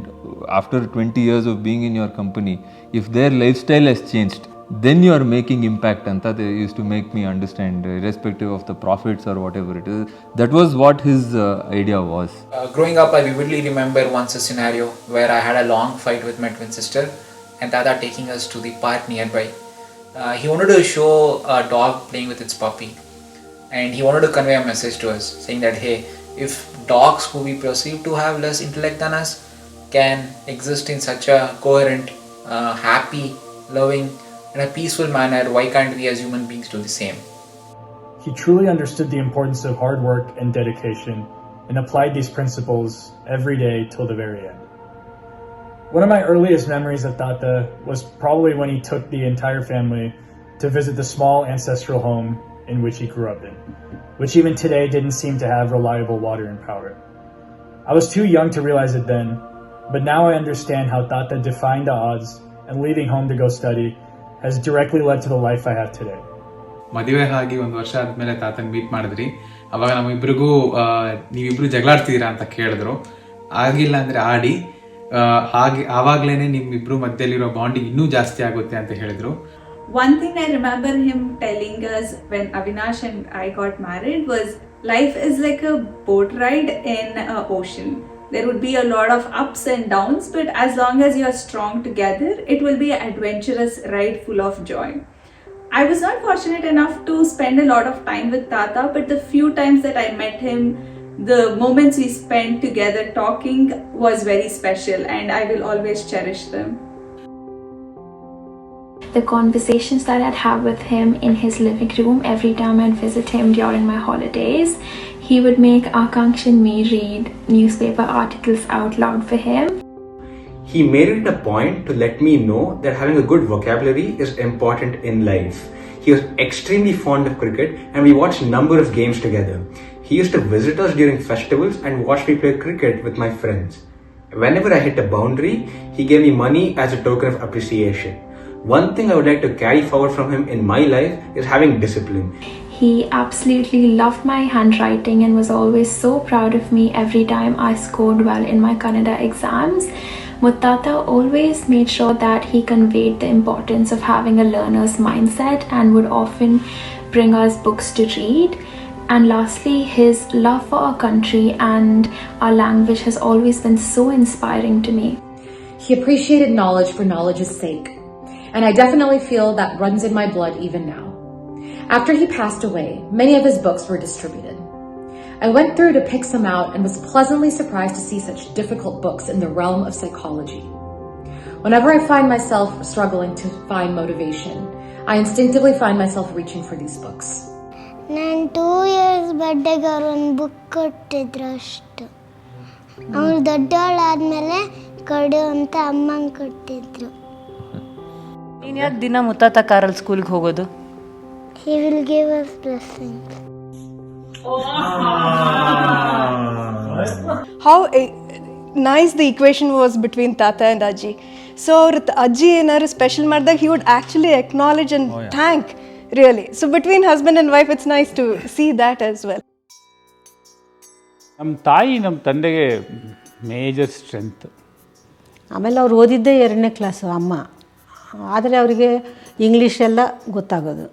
after 20 years of being in your company, if their lifestyle has changed, then you are making impact anta they used to make me understand, irrespective of the profits or whatever it is. That was what his idea was. Growing up, I vividly remember once a scenario where I had a long fight with my twin sister and Dada taking us to the park nearby. He wanted to show a dog playing with its puppy, and he wanted to convey a message to us saying that, hey, if dogs who we perceive to have less intellect than us can exist in such a coherent, happy, loving and a peaceful manner, why can't we as human beings do the same? He truly understood the importance of hard work and dedication and applied these principles every day till the very end. One of my earliest memories of Tata was probably when he took the entire family to visit the small ancestral home in which he grew up in, which even today didn't seem to have reliable water and power. I was too young to realize it then, but now I understand how Tata defied the odds and leaving home to go study has directly led to the life I have today. ಮದುವೆ ಆಗಿ 1 ವರ್ಷ ಆದಮೇಲೆ ತಾತನ meet ಮಾಡಿದ್ರಿ. ಅವಾಗ ನಮ್ಮಿಬ್ರಿಗೂ ನೀವಿಬ್ರು ಜಗಳಾಡ್ತಿದ್ದೀರಾ ಅಂತ ಕೇಳಿದ್ರು. ಆಗಿಲ್ಲ ಅಂದರೆ ಆಡಿ, ಹಾಗೆ ಆವಾಗಲೇ ನಿಮ್ಮಿಬ್ರು ಮಧ್ಯದಲ್ಲಿರೋ ಬಾಂಡಿಂಗ್ ಇನ್ನೂ ಜಾಸ್ತಿ ಆಗುತ್ತೆ ಅಂತ ಹೇಳಿದ್ರು. One thing I remember him telling us when Avinash and I got married was, life is like a boat ride in an ocean. There would be a lot of ups and downs, but as long as you are strong together, it will be an adventurous ride full of joy. I was not fortunate enough to spend a lot of time with Tata, but the few times that I met him, the moments we spent together talking was very special, and I will always cherish them. The conversations that I'd have with him in his living room every time I'd visit him during my holidays, he would make Akanksha and me read newspaper articles out loud for him. He made it a point to let me know that having a good vocabulary is important in life. He was extremely fond of cricket and we watched a number of games together. He used to visit us during festivals and watch me play cricket with my friends. Whenever I hit a boundary, he gave me money as a token of appreciation. One thing I would like to carry forward from him in my life is having discipline. He absolutely loved my handwriting and was always so proud of me every time I scored well in my Kannada exams. Muttata always made sure that he conveyed the importance of having a learner's mindset and would often bring us books to read. And lastly, his love for our country and our language has always been so inspiring to me. He appreciated knowledge for knowledge's sake, and I definitely feel that runs in my blood even now. After he passed away, many of his books were distributed. I went through to pick some out and was pleasantly surprised to see such difficult books in the realm of psychology. Whenever I find myself struggling to find motivation, I instinctively find myself reaching for these books. ನಾನು 2 years ಬರ್ಡೇಗೆ ಅವ್ರು ಒಂದು book ಕೊಟ್ಟಿದ್ರು ಅಷ್ಟು. ಅವ್ರು ದೊಡ್ಡವಳಾದ್ಮೇಲೆ ಕೊಡು ಅಂತ ಅಮ್ಮಂಗೆ ಕೊಟ್ಟಿದ್ರು. ನೀನು ಯಾಕೆ ದಿನ ಮುತ್ತಾತ ಕಾರಲ್ಲಿ ಸ್ಕೂಲ್ಗೆ ಹೋಗೋದು? He will give us blessings. How nice the equation was between Tata and Ajji. So Ajji ಏನಾದ್ರು ಸ್ಪೆಷಲ್ ಮಾಡಿದಾಗ he would actually acknowledge and thank. Really. So between husband and wife, it's nice to see that as well. ನಮ್ಮ ತಾಯಿ ನಮ್ಮ ತಂದೆಗೆ major strength. ಆಮೇಲೆ ಅವ್ರು ಓದಿದ್ದೇ 2ನೇ class ಅಮ್ಮ, ಆದರೆ ಅವರಿಗೆ ಇಂಗ್ಲೀಷ್ ಎಲ್ಲ ಗೊತ್ತಾಗೋದು.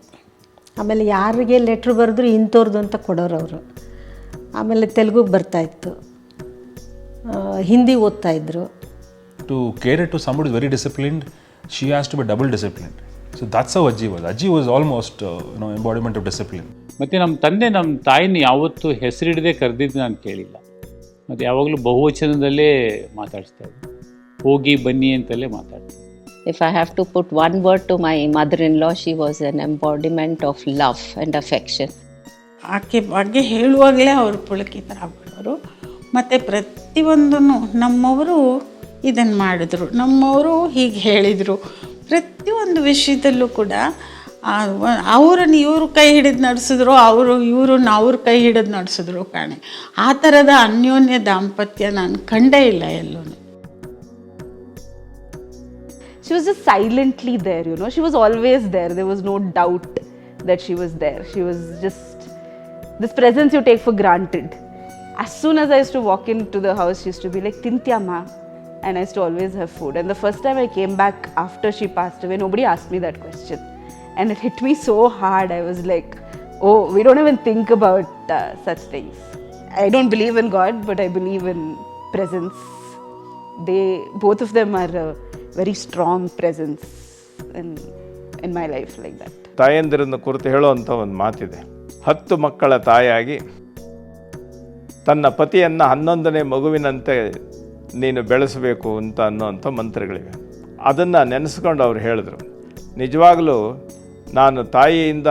ಆಮೇಲೆ ಯಾರಿಗೆ ಲೆಟ್ರ್ ಬರೆದ್ರು ಇಂಥವ್ರದ್ದು ಅಂತ ಕೊಡೋರು ಅವರು. ಆಮೇಲೆ ತೆಲುಗುಗೆ ಬರ್ತಾಯಿತ್ತು, Hindi ಓದ್ತಾಯಿದ್ರು. To cater to somebody who is very disciplined, she has to be double disciplined. So that's how Ajji was. Ajji was almost embodiment of discipline. ಮತ್ತು ನಮ್ಮ ತಂದೆ ನಮ್ಮ ತಾಯಿನ ಯಾವತ್ತೂ ಹೆಸರಿಡದೆ ಕರೆದಿದ್ದು ನಾನು ಕೇಳಿಲ್ಲ. ಮತ್ತು ಯಾವಾಗಲೂ ಬಹುವಚನದಲ್ಲೇ ಮಾತಾಡಿಸ್ತಾ ಇದ್ದೆ, ಹೋಗಿ ಬನ್ನಿ ಅಂತಲೇ ಮಾತಾಡ್ತಾರೆ. If I have to put one word to my mother-in-law, she was an embodiment of love and affection. ಆಕೆ ಬಗ್ಗೆ ಹೇಳುವಾಗಲೇ ಅವರು ಪುಳಕಿತರಾಗ್ಬಿಡೋರು. ಮತ್ತು ಪ್ರತಿಯೊಂದನ್ನು ನಮ್ಮವರು ಇದನ್ನು ಮಾಡಿದ್ರು, ನಮ್ಮವರು ಹೀಗೆ ಹೇಳಿದರು, ಪ್ರತಿಯೊಂದು ವಿಷಯದಲ್ಲೂ ಕೂಡ ಅವ್ರನ್ನ ಇವರು ಕೈ ಹಿಡಿದು ನಡೆಸಿದ್ರು, ಇವ್ರನ್ನ ಅವ್ರ ಕೈ ಹಿಡಿದು ನಡೆಸಿದ್ರು ಕಾಣೆ. ಆ ಥರದ ಅನ್ಯೋನ್ಯ ದಾಂಪತ್ಯ ನಾನು ಕಂಡೇ ಇಲ್ಲ ಎಲ್ಲೂ. She was just silently there, you know. She was always there. There was no doubt that she was there. She was just this presence you take for granted. As soon as I used to walk into the house, she used to be like, "Tintya ma," and I used to always have food. And the first time I came back after she passed away, nobody asked me that question, and it hit me so hard. I was like, "Oh, we don't even think about such things." I don't believe in God, but I believe in presence. Both of them are very strong presence in my life like that. ತಾಯಂದಿರನ್ನು ಕುರಿತು ಹೇಳುವಂಥ ಒಂದು ಮಾತಿದೆ, 10 ಮಕ್ಕಳ ತಾಯಾಗಿ ತನ್ನ ಪತಿಯನ್ನು 11ನೇ ಮಗುವಿನಂತೆ ನೀನು ಬೆಳೆಸಬೇಕು ಅಂತ ಅನ್ನೋವಂಥ ಮಂತ್ರಗಳಿವೆ. ಅದನ್ನು ನೆನೆಸ್ಕೊಂಡು ಅವ್ರು ಹೇಳಿದ್ರು, ನಿಜವಾಗಲೂ ನಾನು ತಾಯಿಯಿಂದ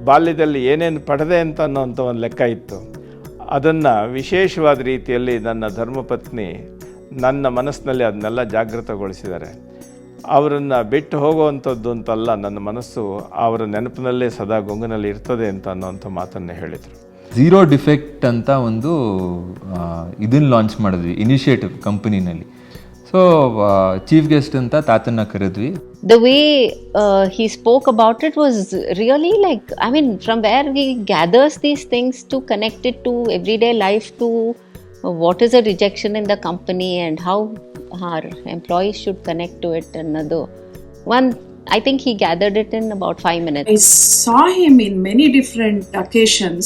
ಬಾಲ್ಯದಲ್ಲಿ ಏನೇನು ಪಡೆದೆ ಅಂತ ಅನ್ನೋವಂಥ ಒಂದು ಲೆಕ್ಕ ಇತ್ತು. ಅದನ್ನು ವಿಶೇಷವಾದ ರೀತಿಯಲ್ಲಿ ನನ್ನ ಧರ್ಮಪತ್ನಿ ನನ್ನ ಮನಸ್ಸಿನಲ್ಲಿ ಅದನ್ನೆಲ್ಲ ಜಾಗೃತಗೊಳಿಸಿದ್ದಾರೆ. ಅವರನ್ನು ಬಿಟ್ಟು ಹೋಗುವಂಥದ್ದು ಅಂತಲ್ಲ, ನನ್ನ ಮನಸ್ಸು ಅವರ ನೆನಪಿನಲ್ಲೇ ಸದಾ ಗೊಂಗನಲ್ಲಿ ಇರ್ತದೆ ಅಂತ ಅನ್ನೋವಂಥ ಮಾತನ್ನು ಹೇಳಿದರು. ಝೀರೋ ಡಿಫೆಕ್ಟ್ ಅಂತ ಒಂದು ಇದನ್ನು ಲಾಂಚ್ ಮಾಡಿದ್ವಿ ಇನಿಷಿಯೇಟಿವ್ ಕಂಪನಿನಲ್ಲಿ. ಸೊ ಚೀಫ್ ಗೆಸ್ಟ್ ಅಂತ ತಾತನ್ನ ಕರೆದ್ವಿ. The way he spoke about it was really like, I mean, from where he gathers these things to connect it to everyday life, to what is a rejection in the company and how our employees should connect to it. Another one, I think he gathered it in about 5 minutes. I saw him in many different occasions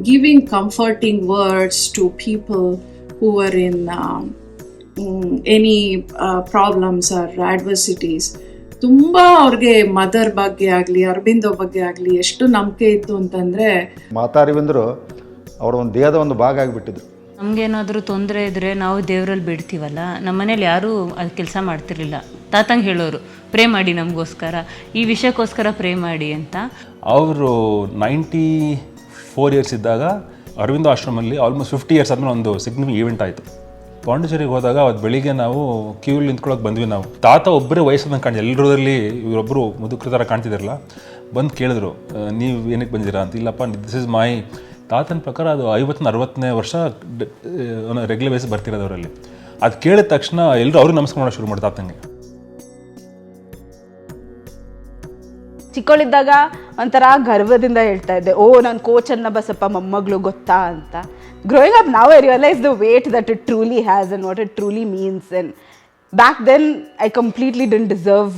giving comforting words to people who were in any problems or adversities. ತುಂಬ ಅವ್ರಿಗೆ mother ಬಗ್ಗೆ ಆಗಲಿ ಅರವಿಂದೋ ಬಗ್ಗೆ ಆಗಲಿ ಎಷ್ಟು ನಂಬಿಕೆ ಇತ್ತು ಅಂತಂದರೆ, ಮಾತಾ ಅರವಿಂದರು ಅವರ ಒಂದು ದೇಹದ ಒಂದು ಭಾಗ ಆಗಿಬಿಟ್ಟಿದ್ರು. ನಮಗೇನಾದರೂ ತೊಂದರೆ ಇದ್ದರೆ ನಾವು ದೇವರಲ್ಲಿ ಬಿಡ್ತೀವಲ್ಲ, ನಮ್ಮ ಮನೇಲಿ ಯಾರೂ ಅದು ಕೆಲಸ ಮಾಡ್ತಿರ್ಲಿಲ್ಲ. ತಾತಂಗೆ ಹೇಳೋರು, ಪ್ರೇ ಮಾಡಿ ನಮಗೋಸ್ಕರ, ಈ ವಿಷಯಕ್ಕೋಸ್ಕರ ಪ್ರೇ ಮಾಡಿ ಅಂತ. ಅವರು 94 ಇಯರ್ಸ್ ಇದ್ದಾಗ ಅರವಿಂದ ಆಶ್ರಮಲ್ಲಿ ಆಲ್ಮೋಸ್ಟ್ 50 ಇಯರ್ಸ್ ಆದಮೇಲೆ ಒಂದು ಸಿಗ್ನಿಫಿಕೆಂಟ್ ಈವೆಂಟ್ ಆಯಿತು. ಪಾಂಡಿಚೇರಿಗೆ ಹೋದಾಗ ಅವತ್ತು ಬೆಳಿಗ್ಗೆ ನಾವು ಕ್ಯೂಲಿ ನಿಂತ್ಕೊಳ್ಳೋಕೆ ಬಂದ್ವಿ. ನಾವು ತಾತ ಒಬ್ಬರೇ ವಯಸ್ಸನ್ನು ಕಾಣಿ, ಎಲ್ಲರಲ್ಲಿ ಇವರೊಬ್ಬರು ಮುದುಕರ ಥರ ಕಾಣ್ತಿದ್ದಾರಲ್ಲ. ಬಂದು ಕೇಳಿದ್ರು, ನೀವು ಏನಕ್ಕೆ ಬಂದಿದ್ದೀರಾ ಅಂತ. ಇಲ್ಲಪ್ಪ, ದಿಸ್ ಇಸ್ ಮೈ ತಾತನ ಪ್ರಕಾರ ಅದು 50-60ನೇ ವರ್ಷ ರೆಗ್ಯುಲರ್ ಬೇಸ್ ಬರ್ತಿರೋದು ಅವರಲ್ಲಿ. ಅದು ಕೇಳಿದ ತಕ್ಷಣ ಎಲ್ಲರೂ ಅವ್ರಿಗೆ ನಮಸ್ಕಾರ ಮಾಡೋಕೆ ಶುರು ಮಾಡಿ ತಾತಂಗೆ. ಚಿಕ್ಕವಳಿದ್ದಾಗ ಒಂಥರ ಗರ್ವದಿಂದ ಹೇಳ್ತಾ ಇದ್ದೆ, ಓ ನಾನು ಕೋ ಚನ್ನಬಸಪ್ಪ ಮೊಮ್ಮಗಳು ಗೊತ್ತಾ ಅಂತ. Growing up now I realize the weight that it truly has and what it truly means, and back then I completely didn't deserve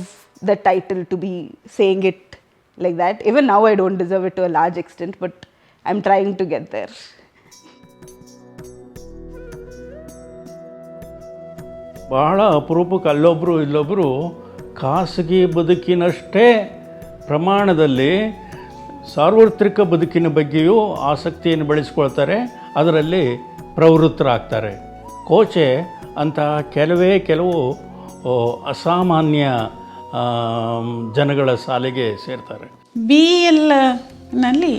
the title to be saying it like that. Even now I don't deserve it to a large extent, but I'm trying to get there. ಬಹಳ ಅಪರೂಪಕ್ಕೆ ಅಲ್ಲೊಬ್ಬರು ಇಲ್ಲೊಬ್ಬರು ಖಾಸಗಿ ಬದುಕಿನಷ್ಟೇ ಪ್ರಮಾಣದಲ್ಲಿ ಸಾರ್ವತ್ರಿಕ ಬದುಕಿನ ಬಗ್ಗೆಯೂ ಆಸಕ್ತಿಯನ್ನು ಬೆಳೆಸ್ಕೊಳ್ತಾರೆ, ಅದರಲ್ಲಿ ಪ್ರವೃತ್ತರಾಗ್ತಾರೆ. ಕೋಚೆ ಅಂತ ಕೆಲವು ಅಸಾಮಾನ್ಯ ಜನಗಳ ಸಾಲಿಗೆ ಸೇರ್ತಾರೆ. BLನಲ್ಲಿ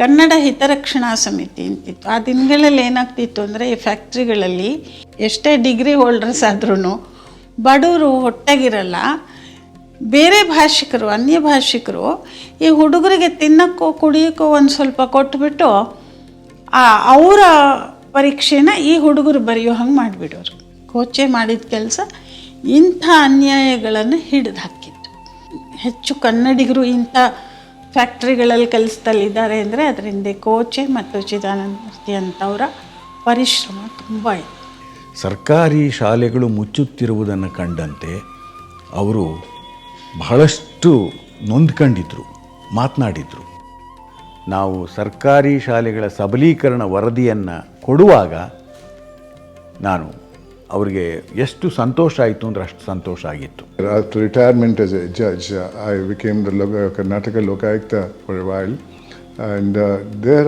ಕನ್ನಡ ಹಿತರಕ್ಷಣಾ ಸಮಿತಿ ಅಂತಿತ್ತು. ಆ ದಿನಗಳಲ್ಲಿ ಏನಾಗ್ತಿತ್ತು ಅಂದರೆ, ಈ ಫ್ಯಾಕ್ಟ್ರಿಗಳಲ್ಲಿ ಎಷ್ಟೇ ಡಿಗ್ರಿ ಹೋಲ್ಡರ್ಸ್ ಆದ್ರೂ ಬಡವರು ಹೊಟ್ಟೆಗಿರಲ್ಲ. ಬೇರೆ ಭಾಷಿಕರು, ಅನ್ಯ ಭಾಷಿಕರು ಈ ಹುಡುಗರಿಗೆ ತಿನ್ನೋಕ್ಕೋ ಕುಡಿಯೋಕ್ಕೋ ಒಂದು ಸ್ವಲ್ಪ ಕೊಟ್ಬಿಟ್ಟು ಅವರ ಪರೀಕ್ಷೆನ ಈ ಹುಡುಗರು ಬರೆಯೋ ಹಂಗೆ ಮಾಡಿಬಿಡೋರು. ಕೋಚೆ ಮಾಡಿದ ಕೆಲಸ ಇಂಥ ಅನ್ಯಾಯಗಳನ್ನು ಹಿಡಿದು ಹಾಕಿತ್ತು. ಹೆಚ್ಚು ಕನ್ನಡಿಗರು ಇಂಥ ಫ್ಯಾಕ್ಟ್ರಿಗಳಲ್ಲಿ ಕೆಲಸದಲ್ಲಿದ್ದಾರೆ ಅಂದರೆ ಅದರಿಂದ ಕೋಚೆ ಮತ್ತು ಚಿದಾನಂದ ಮೂರ್ತಿ ಅಂತವರ ಪರಿಶ್ರಮ ತುಂಬ ಇದೆ. ಸರ್ಕಾರಿ ಶಾಲೆಗಳು ಮುಚ್ಚುತ್ತಿರುವುದನ್ನು ಕಂಡಂತೆ ಅವರು ಬಹಳಷ್ಟು ನೊಂದ್ಕೊಂಡಿದ್ರು, ಮಾತನಾಡಿದರು. ನಾವು ಸರ್ಕಾರಿ ಶಾಲೆಗಳ ಸಬಲೀಕರಣ ವರದಿಯನ್ನು ಕೊಡುವಾಗ ನಾನು ಅವರಿಗೆ ಎಷ್ಟು ಸಂತೋಷ ಆಯಿತು ಅಂದರೆ ಅಷ್ಟು ಸಂತೋಷ ಆಗಿತ್ತು. After retirement as a judge, I became the Karnataka Lokayukta for a while, and there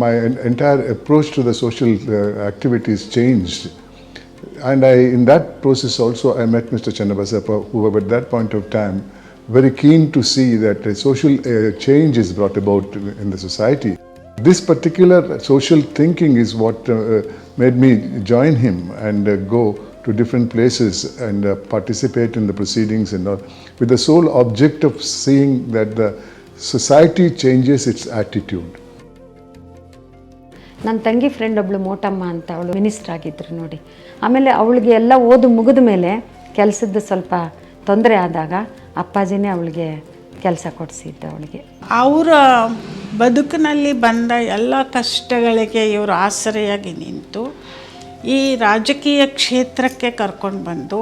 my entire approach to the social activities changed. And in that process also I met Mr. Channabasappa, who at that point of time very keen to see that a social change is brought about in the society. This particular social thinking is what made me join him and go to different places and participate in the proceedings and all, with the sole object of seeing that the society changes its attitude. ನನ್ನ ತಂಗಿ friend ಒಬ್ಳು ಮೋಟಮ್ಮ ಅಂತ, ಅವಳು minister ಆಗಿದ್ರು ನೋಡಿ. ಆಮೇಲೆ ಅವಳಿಗೆ ಎಲ್ಲ ಓದು ಮುಗಿದ ಮೇಲೆ ಕೆಲಸದ್ದು ಸ್ವಲ್ಪ ತೊಂದರೆ ಆದಾಗ ಅಪ್ಪಾಜಿನೇ ಅವಳಿಗೆ ಕೆಲಸ ಕೊಡಿಸಿದ್ದು ಅವಳಿಗೆ. ಅವರ ಬದುಕಿನಲ್ಲಿ ಬಂದ ಎಲ್ಲ ಕಷ್ಟಗಳಿಗೆ ಇವರು ಆಸರೆಯಾಗಿ ನಿಂತು ಈ ರಾಜಕೀಯ ಕ್ಷೇತ್ರಕ್ಕೆ ಕರ್ಕೊಂಡು ಬಂದು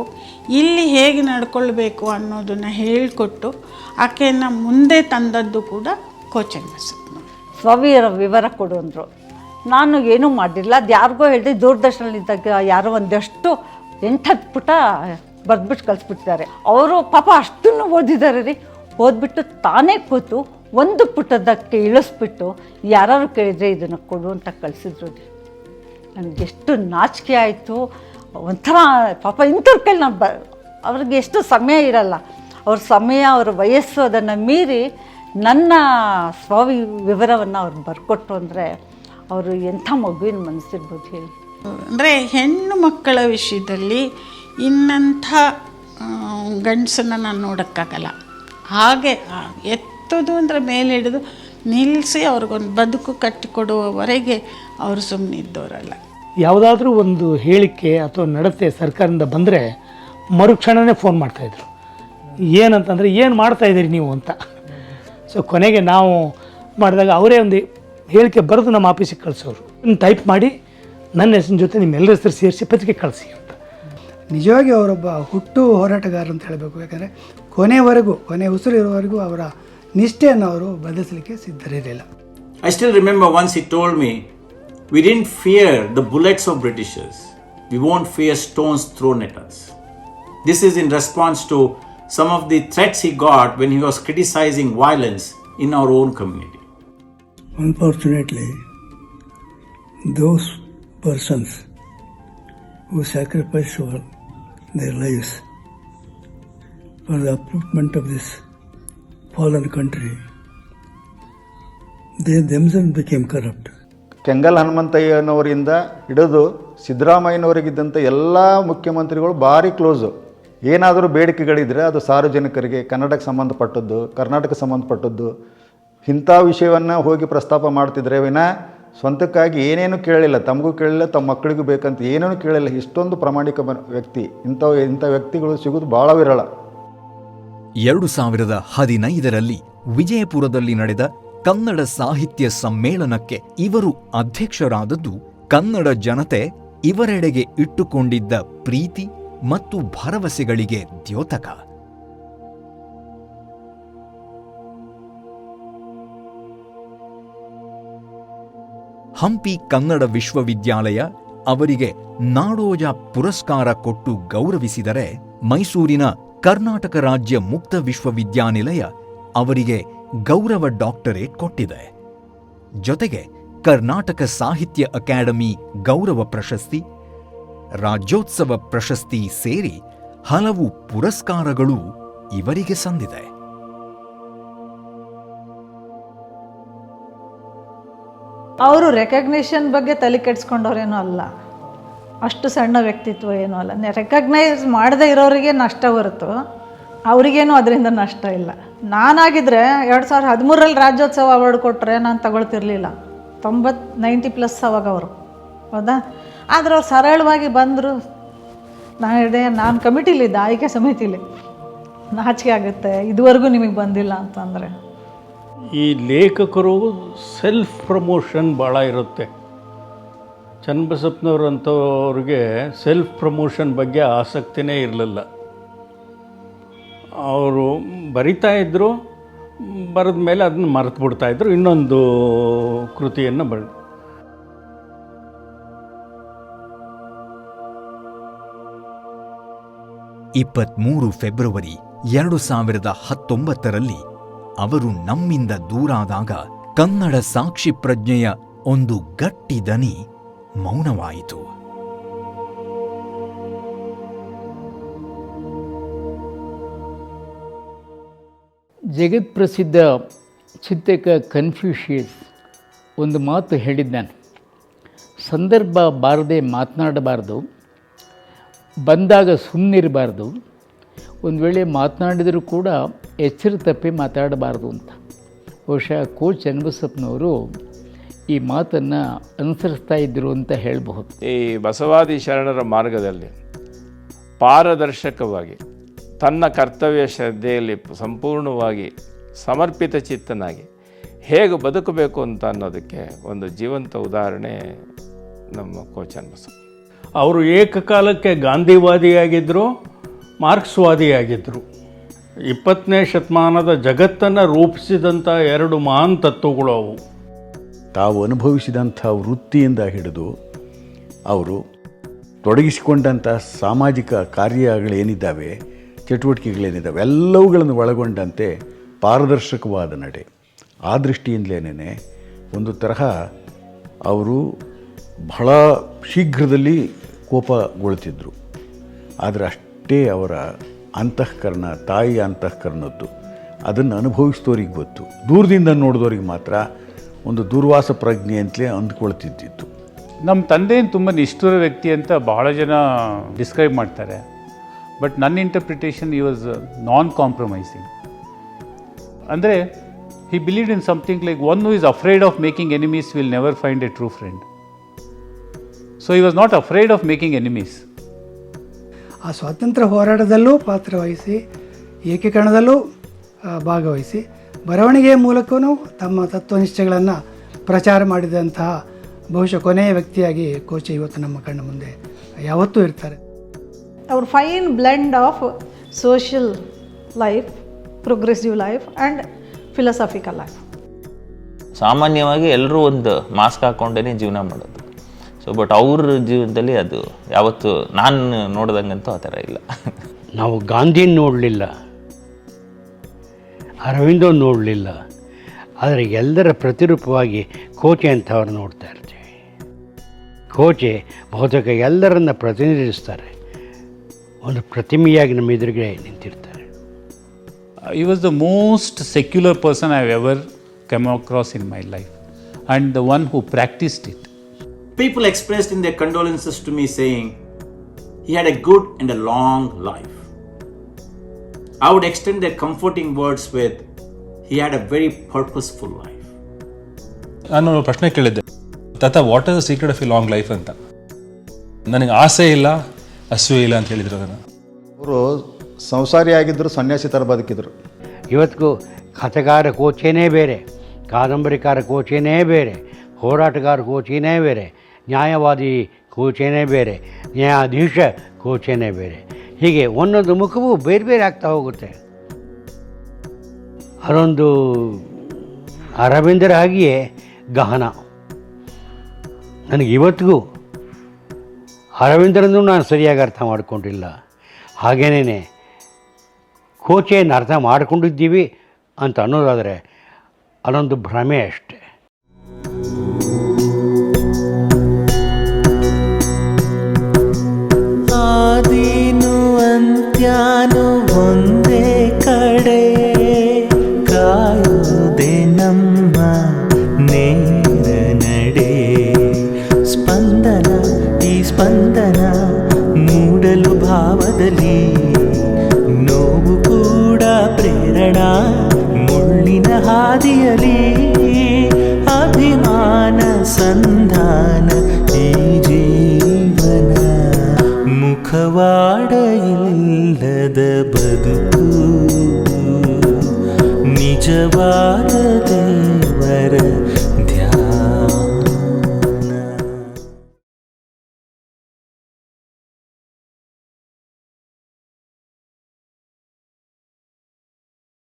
ಇಲ್ಲಿ ಹೇಗೆ ನಡ್ಕೊಳ್ಬೇಕು ಅನ್ನೋದನ್ನು ಹೇಳಿಕೊಟ್ಟು ಆಕೆಯನ್ನು ಮುಂದೆ ತಂದದ್ದು ಕೂಡ ಕೋಚೆ ಬಸಪ್ಪ. ವಿವರ ಕೊಡು ಅಂದರು. ನಾನು ಏನೂ ಮಾಡಿಲ್ಲ, ಅದು ಯಾರಿಗೋ ಹೇಳಿದೆ. ದೂರದರ್ಶನದಲ್ಲಿದ್ದಾಗ ಯಾರೋ ಒಂದಷ್ಟು 8-10 ಪುಟ ಬರೆದ್ಬಿಟ್ಟು ಕಳಿಸ್ಬಿಟ್ಟಿದ್ದಾರೆ. ಅವರು ಪಾಪ ಅಷ್ಟನ್ನು ಓದಿದ್ದಾರೆ ರೀ. ಓದ್ಬಿಟ್ಟು ತಾನೇ ಕೂತು ಒಂದು ಪುಟದಕ್ಕೆ ಇಳಿಸ್ಬಿಟ್ಟು ಯಾರು ಕೇಳಿದರೆ ಇದನ್ನು ಕೊಡು ಅಂತ ಕಳಿಸಿದ್ರು ರೀ. ನನಗೆಷ್ಟು ನಾಚಿಕೆ ಆಯಿತು. ಒಂಥರ ಪಾಪ ಇಂಥವ್ರ ಕೈಲಿ ನಾನು ಅವ್ರಿಗೆ ಎಷ್ಟು ಸಮಯ ಇರಲ್ಲ. ಅವ್ರ ಸಮಯ, ಅವ್ರ ವಯಸ್ಸು ಅದನ್ನು ಮೀರಿ ನನ್ನ ವಿವರವನ್ನು ಅವ್ರು ಬರ್ಕೊಟ್ರು ಅಂದರೆ ಅವರು ಎಂಥ ಮಗುವಿನ ಮನಸ್ಸಿರ್ಬೋದು ಹೇಳಿ. ಅಂದರೆ ಹೆಣ್ಣು ಮಕ್ಕಳ ವಿಷಯದಲ್ಲಿ ಇನ್ನಂಥ ಗಂಡಸನ್ನು ನಾನು ನೋಡೋಕ್ಕಾಗಲ್ಲ. ಹಾಗೆ ಎತ್ತೋದು ಅಂದರೆ ಮೇಲೆ ಹಿಡಿದು ನಿಲ್ಲಿಸಿ ಅವ್ರಿಗೊಂದು ಬದುಕು ಕಟ್ಟಿಕೊಡುವವರೆಗೆ ಅವರು ಸುಮ್ಮನಿದ್ದವರಲ್ಲ. ಯಾವುದಾದ್ರೂ ಒಂದು ಹೇಳಿಕೆ ಅಥವಾ ನಡತೆ ಸರ್ಕಾರದಿಂದ ಬಂದರೆ ಮರುಕ್ಷಣವೇ ಫೋನ್ ಮಾಡ್ತಾಯಿದ್ರು. ಏನಂತಂದರೆ ಏನು ಮಾಡ್ತಾಯಿದ್ದೀರಿ ನೀವು ಅಂತ. ಸೊ ಕೊನೆಗೆ ನಾವು ಮಾಡಿದಾಗ ಅವರೇ ಒಂದು ಹೇಳಿಕೆ ಬರೆದು ನಮ್ಮ ಆಫೀಸಿಗೆ ಕಳಿಸೋರು. ಟೈಪ್ ಮಾಡಿ ನನ್ನ ಹೆಸರಿನ ಜೊತೆ ನಿಮ್ಮೆಲ್ಲರ ಹೆಸರು ಸೇರಿಸಿ ಪತ್ರಿಕೆ ಕಳಿಸಿ ಅಂತ. ನಿಜವಾಗಿ ಅವರೊಬ್ಬ ಹುಟ್ಟು ಹೋರಾಟಗಾರ ಅಂತ ಹೇಳಬೇಕು. ಯಾಕಂದರೆ ಕೊನೆ ಉಸಿರು ಇರುವವರೆಗೂ ಅವರ ನಿಷ್ಠೆಯನ್ನು ಅವರು ಬದಲಿಸಲಿಕ್ಕೆ ಸಿದ್ಧರಿರಲಿಲ್ಲ. I still remember once he told me, we didn't fear the bullets of Britishers. We won't fear stones thrown at us. This is in response to some of the threats he got when he was criticizing violence in our own community. Unfortunately, those persons who sacrificed their lives for the upliftment of this fallen country, they themselves became corrupt. Kengal ಹನುಮಂತಯ್ಯನವರಿಂದ ಹಿಡಿದು ಸಿದ್ದರಾಮಯ್ಯನವರಿಗಿದ್ದಂಥ ಎಲ್ಲ ಮುಖ್ಯಮಂತ್ರಿಗಳು ಭಾರಿ close. ಏನಾದರೂ ಬೇಡಿಕೆಗಳಿದ್ದರೆ ಅದು ಸಾರ್ವಜನಿಕರಿಗೆ, ಕನ್ನಡಕ್ಕೆ ಸಂಬಂಧಪಟ್ಟದ್ದು, ಕರ್ನಾಟಕಕ್ಕೆ ಸಂಬಂಧಪಟ್ಟದ್ದು, ಇಂಥ ವಿಷಯವನ್ನು ಹೋಗಿ ಪ್ರಸ್ತಾಪ ಮಾಡ್ತಿದ್ರೆ ವಿನ ಸ್ವಂತಕ್ಕಾಗಿ ಏನೇನು ಕೇಳಲಿಲ್ಲ. ತಮಗೂ ಕೇಳಲಿಲ್ಲ, ತಮ್ಮ ಮಕ್ಕಳಿಗೂ ಬೇಕಂತ ಏನೇನು ಕೇಳಿಲ್ಲ. ಇಷ್ಟೊಂದು ಪ್ರಾಮಾಣಿಕ ವ್ಯಕ್ತಿ. ಇಂಥ ವ್ಯಕ್ತಿಗಳು ಸಿಗೋದು ಭಾಳ ವಿರಳ. 2015ರಲ್ಲಿ ವಿಜಯಪುರದಲ್ಲಿ ನಡೆದ ಕನ್ನಡ ಸಾಹಿತ್ಯ ಸಮ್ಮೇಳನಕ್ಕೆ ಇವರು ಅಧ್ಯಕ್ಷರಾದದ್ದು ಕನ್ನಡ ಜನತೆ ಇವರೆಡೆಗೆ ಇಟ್ಟುಕೊಂಡಿದ್ದ ಪ್ರೀತಿ ಮತ್ತು ಭರವಸೆಗಳಿಗೆ ದ್ಯೋತಕ. ಹಂಪಿ ಕನ್ನಡ ವಿಶ್ವವಿದ್ಯಾಲಯ ಅವರಿಗೆ ನಾಡೋಜ ಪುರಸ್ಕಾರ ಕೊಟ್ಟು ಗೌರವಿಸಿದರೆ, ಮೈಸೂರಿನ ಕರ್ನಾಟಕ ರಾಜ್ಯ ಮುಕ್ತ ವಿಶ್ವವಿದ್ಯಾನಿಲಯ ಅವರಿಗೆ ಗೌರವ ಡಾಕ್ಟರೇಟ್ ಕೊಟ್ಟಿದೆ. ಜೊತೆಗೆ ಕರ್ನಾಟಕ ಸಾಹಿತ್ಯ ಅಕಾಡೆಮಿ ಗೌರವ ಪ್ರಶಸ್ತಿ, ರಾಜ್ಯೋತ್ಸವ ಪ್ರಶಸ್ತಿ ಸೇರಿ ಹಲವು ಪುರಸ್ಕಾರಗಳು ಇವರಿಗೆ ಸಂದಿದೆ. ಅವರು ರೆಕಗ್ನಿಷನ್ ಬಗ್ಗೆ ತಲೆ ಕೆಡಿಸ್ಕೊಂಡವ್ರೇನೂ ಅಲ್ಲ. ಅಷ್ಟು ಸಣ್ಣ ವ್ಯಕ್ತಿತ್ವ ಏನೂ ಅಲ್ಲ. ರೆಕಗ್ನೈಸ್ ಮಾಡದೇ ಇರೋರಿಗೆ ನಷ್ಟ ಹೊರತು ಅವರಿಗೇನು ಅದರಿಂದ ನಷ್ಟ ಇಲ್ಲ. ನಾನಾಗಿದ್ದರೆ 2013ರಲ್ಲಿ ರಾಜ್ಯೋತ್ಸವ ಅವಾರ್ಡ್ ಕೊಟ್ಟರೆ ನಾನು ತಗೊಳ್ತಿರ್ಲಿಲ್ಲ. 90+ ಅವಾಗ ಅವರು, ಹೌದಾ? ಆದರೆ ಅವ್ರು ಸರಳವಾಗಿ ಬಂದರು. ನಾನು ಕಮಿಟಿಲಿದ್ದೆ, ಆಯ್ಕೆ ಸಮಿತಿಲಿ. ನಾಚಿಕೆ ಆಗುತ್ತೆ, ಇದುವರೆಗೂ ನಿಮಗೆ ಬಂದಿಲ್ಲ ಅಂತಂದರೆ. ಈ ಲೇಖಕರು ಸೆಲ್ಫ್ ಪ್ರಮೋಷನ್ ಭಾಳ ಇರುತ್ತೆ. ಚನ್ನಬಸಪ್ಪನವ್ರಂಥವ್ರಿಗೆ ಸೆಲ್ಫ್ ಪ್ರಮೋಷನ್ ಬಗ್ಗೆ ಆಸಕ್ತಿನೇ ಇರಲಿಲ್ಲ. ಅವರು ಬರಿತಾ ಇದ್ದರು, ಬರೆದ ಮೇಲೆ ಅದನ್ನು ಮರೆತು ಬಿಡ್ತಾಯಿದ್ರು, ಇನ್ನೊಂದು ಕೃತಿಯನ್ನು ಬರೆದು. 23 ಫೆಬ್ರವರಿ 2019ರಲ್ಲಿ ಅವರು ನಮ್ಮಿಂದ ದೂರಾದಾಗ ಕನ್ನಡ ಸಾಕ್ಷಿ ಪ್ರಜ್ಞೆಯ ಒಂದು ಗಟ್ಟಿ ದನಿ ಮೌನವಾಯಿತು. ಜಗತ್ಪ್ರಸಿದ್ಧ ಚಿಂತಕ ಕನ್ಫ್ಯೂಷಿಯಸ್ ಒಂದು ಮಾತು ಹೇಳಿದ್ದಾನೆ, ಸಂದರ್ಭ ಬಾರದೆ ಮಾತನಾಡಬಾರ್ದು, ಬಂದಾಗ ಸುಮ್ಮನಿರಬಾರ್ದು, ಒಂದು ವೇಳೆ ಮಾತನಾಡಿದರೂ ಕೂಡ ಎಚ್ಚರ ತಪ್ಪಿ ಮಾತಾಡಬಾರ್ದು ಅಂತ. ಬಹುಶಃ KoChe ಚನ್ನಬಸಪ್ಪನವರು ಈ ಮಾತನ್ನು ಅನುಸರಿಸ್ತಾ ಇದ್ದರು ಅಂತ ಹೇಳಬಹುದು. ಈ ಬಸವಾದಿ ಶರಣರ ಮಾರ್ಗದಲ್ಲಿ ಪಾರದರ್ಶಕವಾಗಿ ತನ್ನ ಕರ್ತವ್ಯ ಶ್ರದ್ಧೆಯಲ್ಲಿ ಸಂಪೂರ್ಣವಾಗಿ ಸಮರ್ಪಿತ ಚಿತ್ತನಾಗಿ ಹೇಗೆ ಬದುಕಬೇಕು ಅಂತ ಅನ್ನೋದಕ್ಕೆ ಒಂದು ಜೀವಂತ ಉದಾಹರಣೆ ನಮ್ಮ KoChe ಚನ್ನಬಸಪ್ಪ. ಅವರು ಏಕಕಾಲಕ್ಕೆ ಗಾಂಧಿವಾದಿಯಾಗಿದ್ದರು, ಮಾರ್ಕ್ಸ್ವಾದಿಯಾಗಿದ್ದರು. 20ನೇ ಶತಮಾನದ ಜಗತ್ತನ್ನು ರೂಪಿಸಿದಂಥ ಎರಡು ಮಹಾನ್ ತತ್ವಗಳು ಅವು. ತಾವು ಅನುಭವಿಸಿದಂಥ ವೃತ್ತಿಯಿಂದ ಹಿಡಿದು ಅವರು ತೊಡಗಿಸಿಕೊಂಡಂಥ ಸಾಮಾಜಿಕ ಕಾರ್ಯಗಳೇನಿದ್ದಾವೆ, ಚಟುವಟಿಕೆಗಳೇನಿದ್ದಾವೆ, ಎಲ್ಲವುಗಳನ್ನು ಒಳಗೊಂಡಂತೆ ಪಾರದರ್ಶಕವಾದ ನಡೆ. ಆ ದೃಷ್ಟಿಯಿಂದಲೇ ಒಂದು ತರಹ ಅವರು ಬಹಳ ಶೀಘ್ರದಲ್ಲಿ ಕೋಪಗೊಳ್ತಿದ್ರು. ಆದರೆ ಅಷ್ಟೇ ಅವರ ಅಂತಃಕರಣ, ತಾಯಿಯ ಅಂತಃಕರಣದ್ದು, ಅದನ್ನು ಅನುಭವಿಸಿದವ್ರಿಗೆ ಗೊತ್ತು. ದೂರದಿಂದ ನೋಡಿದವ್ರಿಗೆ ಮಾತ್ರ ಒಂದು ದುರ್ವಾಸ ಪ್ರಜ್ಞೆ ಅಂತಲೇ ಅಂದ್ಕೊಳ್ತಿದ್ದಿತ್ತು. ನಮ್ಮ ತಂದೆಯನ್ನು ತುಂಬ ನಿಷ್ಠುರ ವ್ಯಕ್ತಿ ಅಂತ ಬಹಳ ಜನ ಡಿಸ್ಕ್ರೈಬ್ ಮಾಡ್ತಾರೆ. ಬಟ್ ನನ್ನ ಇಂಟರ್ಪ್ರಿಟೇಷನ್ ಈ ವಾಸ್ ನಾನ್ ಕಾಂಪ್ರಮೈಸಿಂಗ್. ಅಂದರೆ he believed in something like one who is afraid of making enemies will never find a true friend. So he was not afraid of making enemies. ಆ ಸ್ವಾತಂತ್ರ್ಯ ಹೋರಾಟದಲ್ಲೂ ಪಾತ್ರವಹಿಸಿ, ಏಕೀಕರಣದಲ್ಲೂ ಭಾಗವಹಿಸಿ, ಬರವಣಿಗೆಯ ಮೂಲಕವೂ ತಮ್ಮ ತತ್ವನಿಷ್ಠೆಗಳನ್ನು ಪ್ರಚಾರ ಮಾಡಿದಂತಹ ಬಹುಶಃ ಕೊನೆಯ ವ್ಯಕ್ತಿಯಾಗಿ KoChe ಇವತ್ತು ನಮ್ಮ ಕಣ್ಣ ಮುಂದೆ ಯಾವತ್ತೂ ಇರ್ತಾರೆ. ಅವ್ರ fine blend of social life, progressive life and philosophical life. ಸಾಮಾನ್ಯವಾಗಿ ಎಲ್ಲರೂ ಒಂದು ಮಾಸ್ಕ್ ಹಾಕ್ಕೊಂಡೇ ಜೀವನ ಮಾಡೋದು. ಸೊ ಬಟ್ ಅವ್ರ ಜೀವನದಲ್ಲಿ ಅದು ಯಾವತ್ತು ನಾನು ನೋಡ್ದಂಗಂತೂ ಆ ಥರ ಇಲ್ಲ. ನಾವು ಗಾಂಧಿನ ನೋಡಲಿಲ್ಲ, ಅರವಿಂದೋ ನೋಡಲಿಲ್ಲ, ಆದರೆ ಎಲ್ಲರ ಪ್ರತಿರೂಪವಾಗಿ KoChe ಅಂತವ್ರು ನೋಡ್ತಾ ಇರ್ತೀವಿ. KoChe ಬಹುತೇಕ ಎಲ್ಲರನ್ನ ಪ್ರತಿನಿಧಿಸ್ತಾರೆ, ಒಂದು ಪ್ರತಿಮೆಯಾಗಿ ನಮ್ಮ ಎದುರಿಗೆ ನಿಂತಿರ್ತಾರೆ. He was the most secular person I have ever come across in my life, and the one who practiced it. People expressed in their condolences to me saying, he had a good and a long life. I would extend their comforting words with, he had a very purposeful life. ನಾನು ಪ್ರಶ್ನೆ ಕೇಳಿದ್ದೆ, ತಾತ what is the secret of A long life ಅಂತ. ನನಗೆ ಆಸೆ ಇಲ್ಲ, ಹಸುವೆ ಇಲ್ಲ ಅಂತ ಹೇಳಿದ್ರು. ಅದನ್ನು ಅವರು ಸಂಸಾರಿಯಾಗಿದ್ದರು, ಸನ್ಯಾಸಿ ಥರ ಬದುಕಿದ್ರು. ಇವತ್ತಿಗೂ ಕಥೆಗಾರ KoCheನೇ ಬೇರೆ, ಕಾದಂಬರಿಕಾರ KoCheನೇ ಬೇರೆ, ಹೋರಾಟಗಾರ KoCheನೇ ಬೇರೆ, ನ್ಯಾಯವಾದಿ KoCheನೇ ಬೇರೆ, ನ್ಯಾಯಾಧೀಶ KoCheನೇ ಬೇರೆ. ಹೀಗೆ ಒಂದೊಂದು ಮುಖವೂ ಬೇರೆ ಬೇರೆ ಆಗ್ತಾ ಹೋಗುತ್ತೆ. ಅದೊಂದು ಅರವಿಂದರ ಹಾಗೆಯೇ ಗಹನ. ನನಗೆ ಇವತ್ತಿಗೂ ಅರವಿಂದರನ್ನು ನಾನು ಸರಿಯಾಗಿ ಅರ್ಥ ಮಾಡಿಕೊಂಡಿಲ್ಲ. ಹಾಗೇನೇ KoCheಯನ್ನು ಅರ್ಥ ಮಾಡಿಕೊಂಡಿದ್ದೀವಿ ಅಂತ ಅನ್ನೋದಾದರೆ ಅದೊಂದು ಭ್ರಮೆ ಅಷ್ಟೆ. ಆದಿನು ಅಂತ್ಯಾನು ಒಂದೇ ಕಡೆ ಕಾಯುವುದೇ ನಮ್ಮ ನೇರ ನಡೆ. ಸ್ಪಂದನ ಈ ಸ್ಪಂದನ ಮೂಡಲು ಭಾವದಲ್ಲಿ, ನೋವು ಕೂಡ ಪ್ರೇರಣಾ ಮುಳ್ಳಿನ ಹಾದಿಯಲಿ. ಅಭಿಮಾನ ಸಂಧಾನ ಈ ಜೀವನ, ಮುಖವಾಡ ಇಲ್ಲದ ಬದುಕು, ನಿಜವಾದ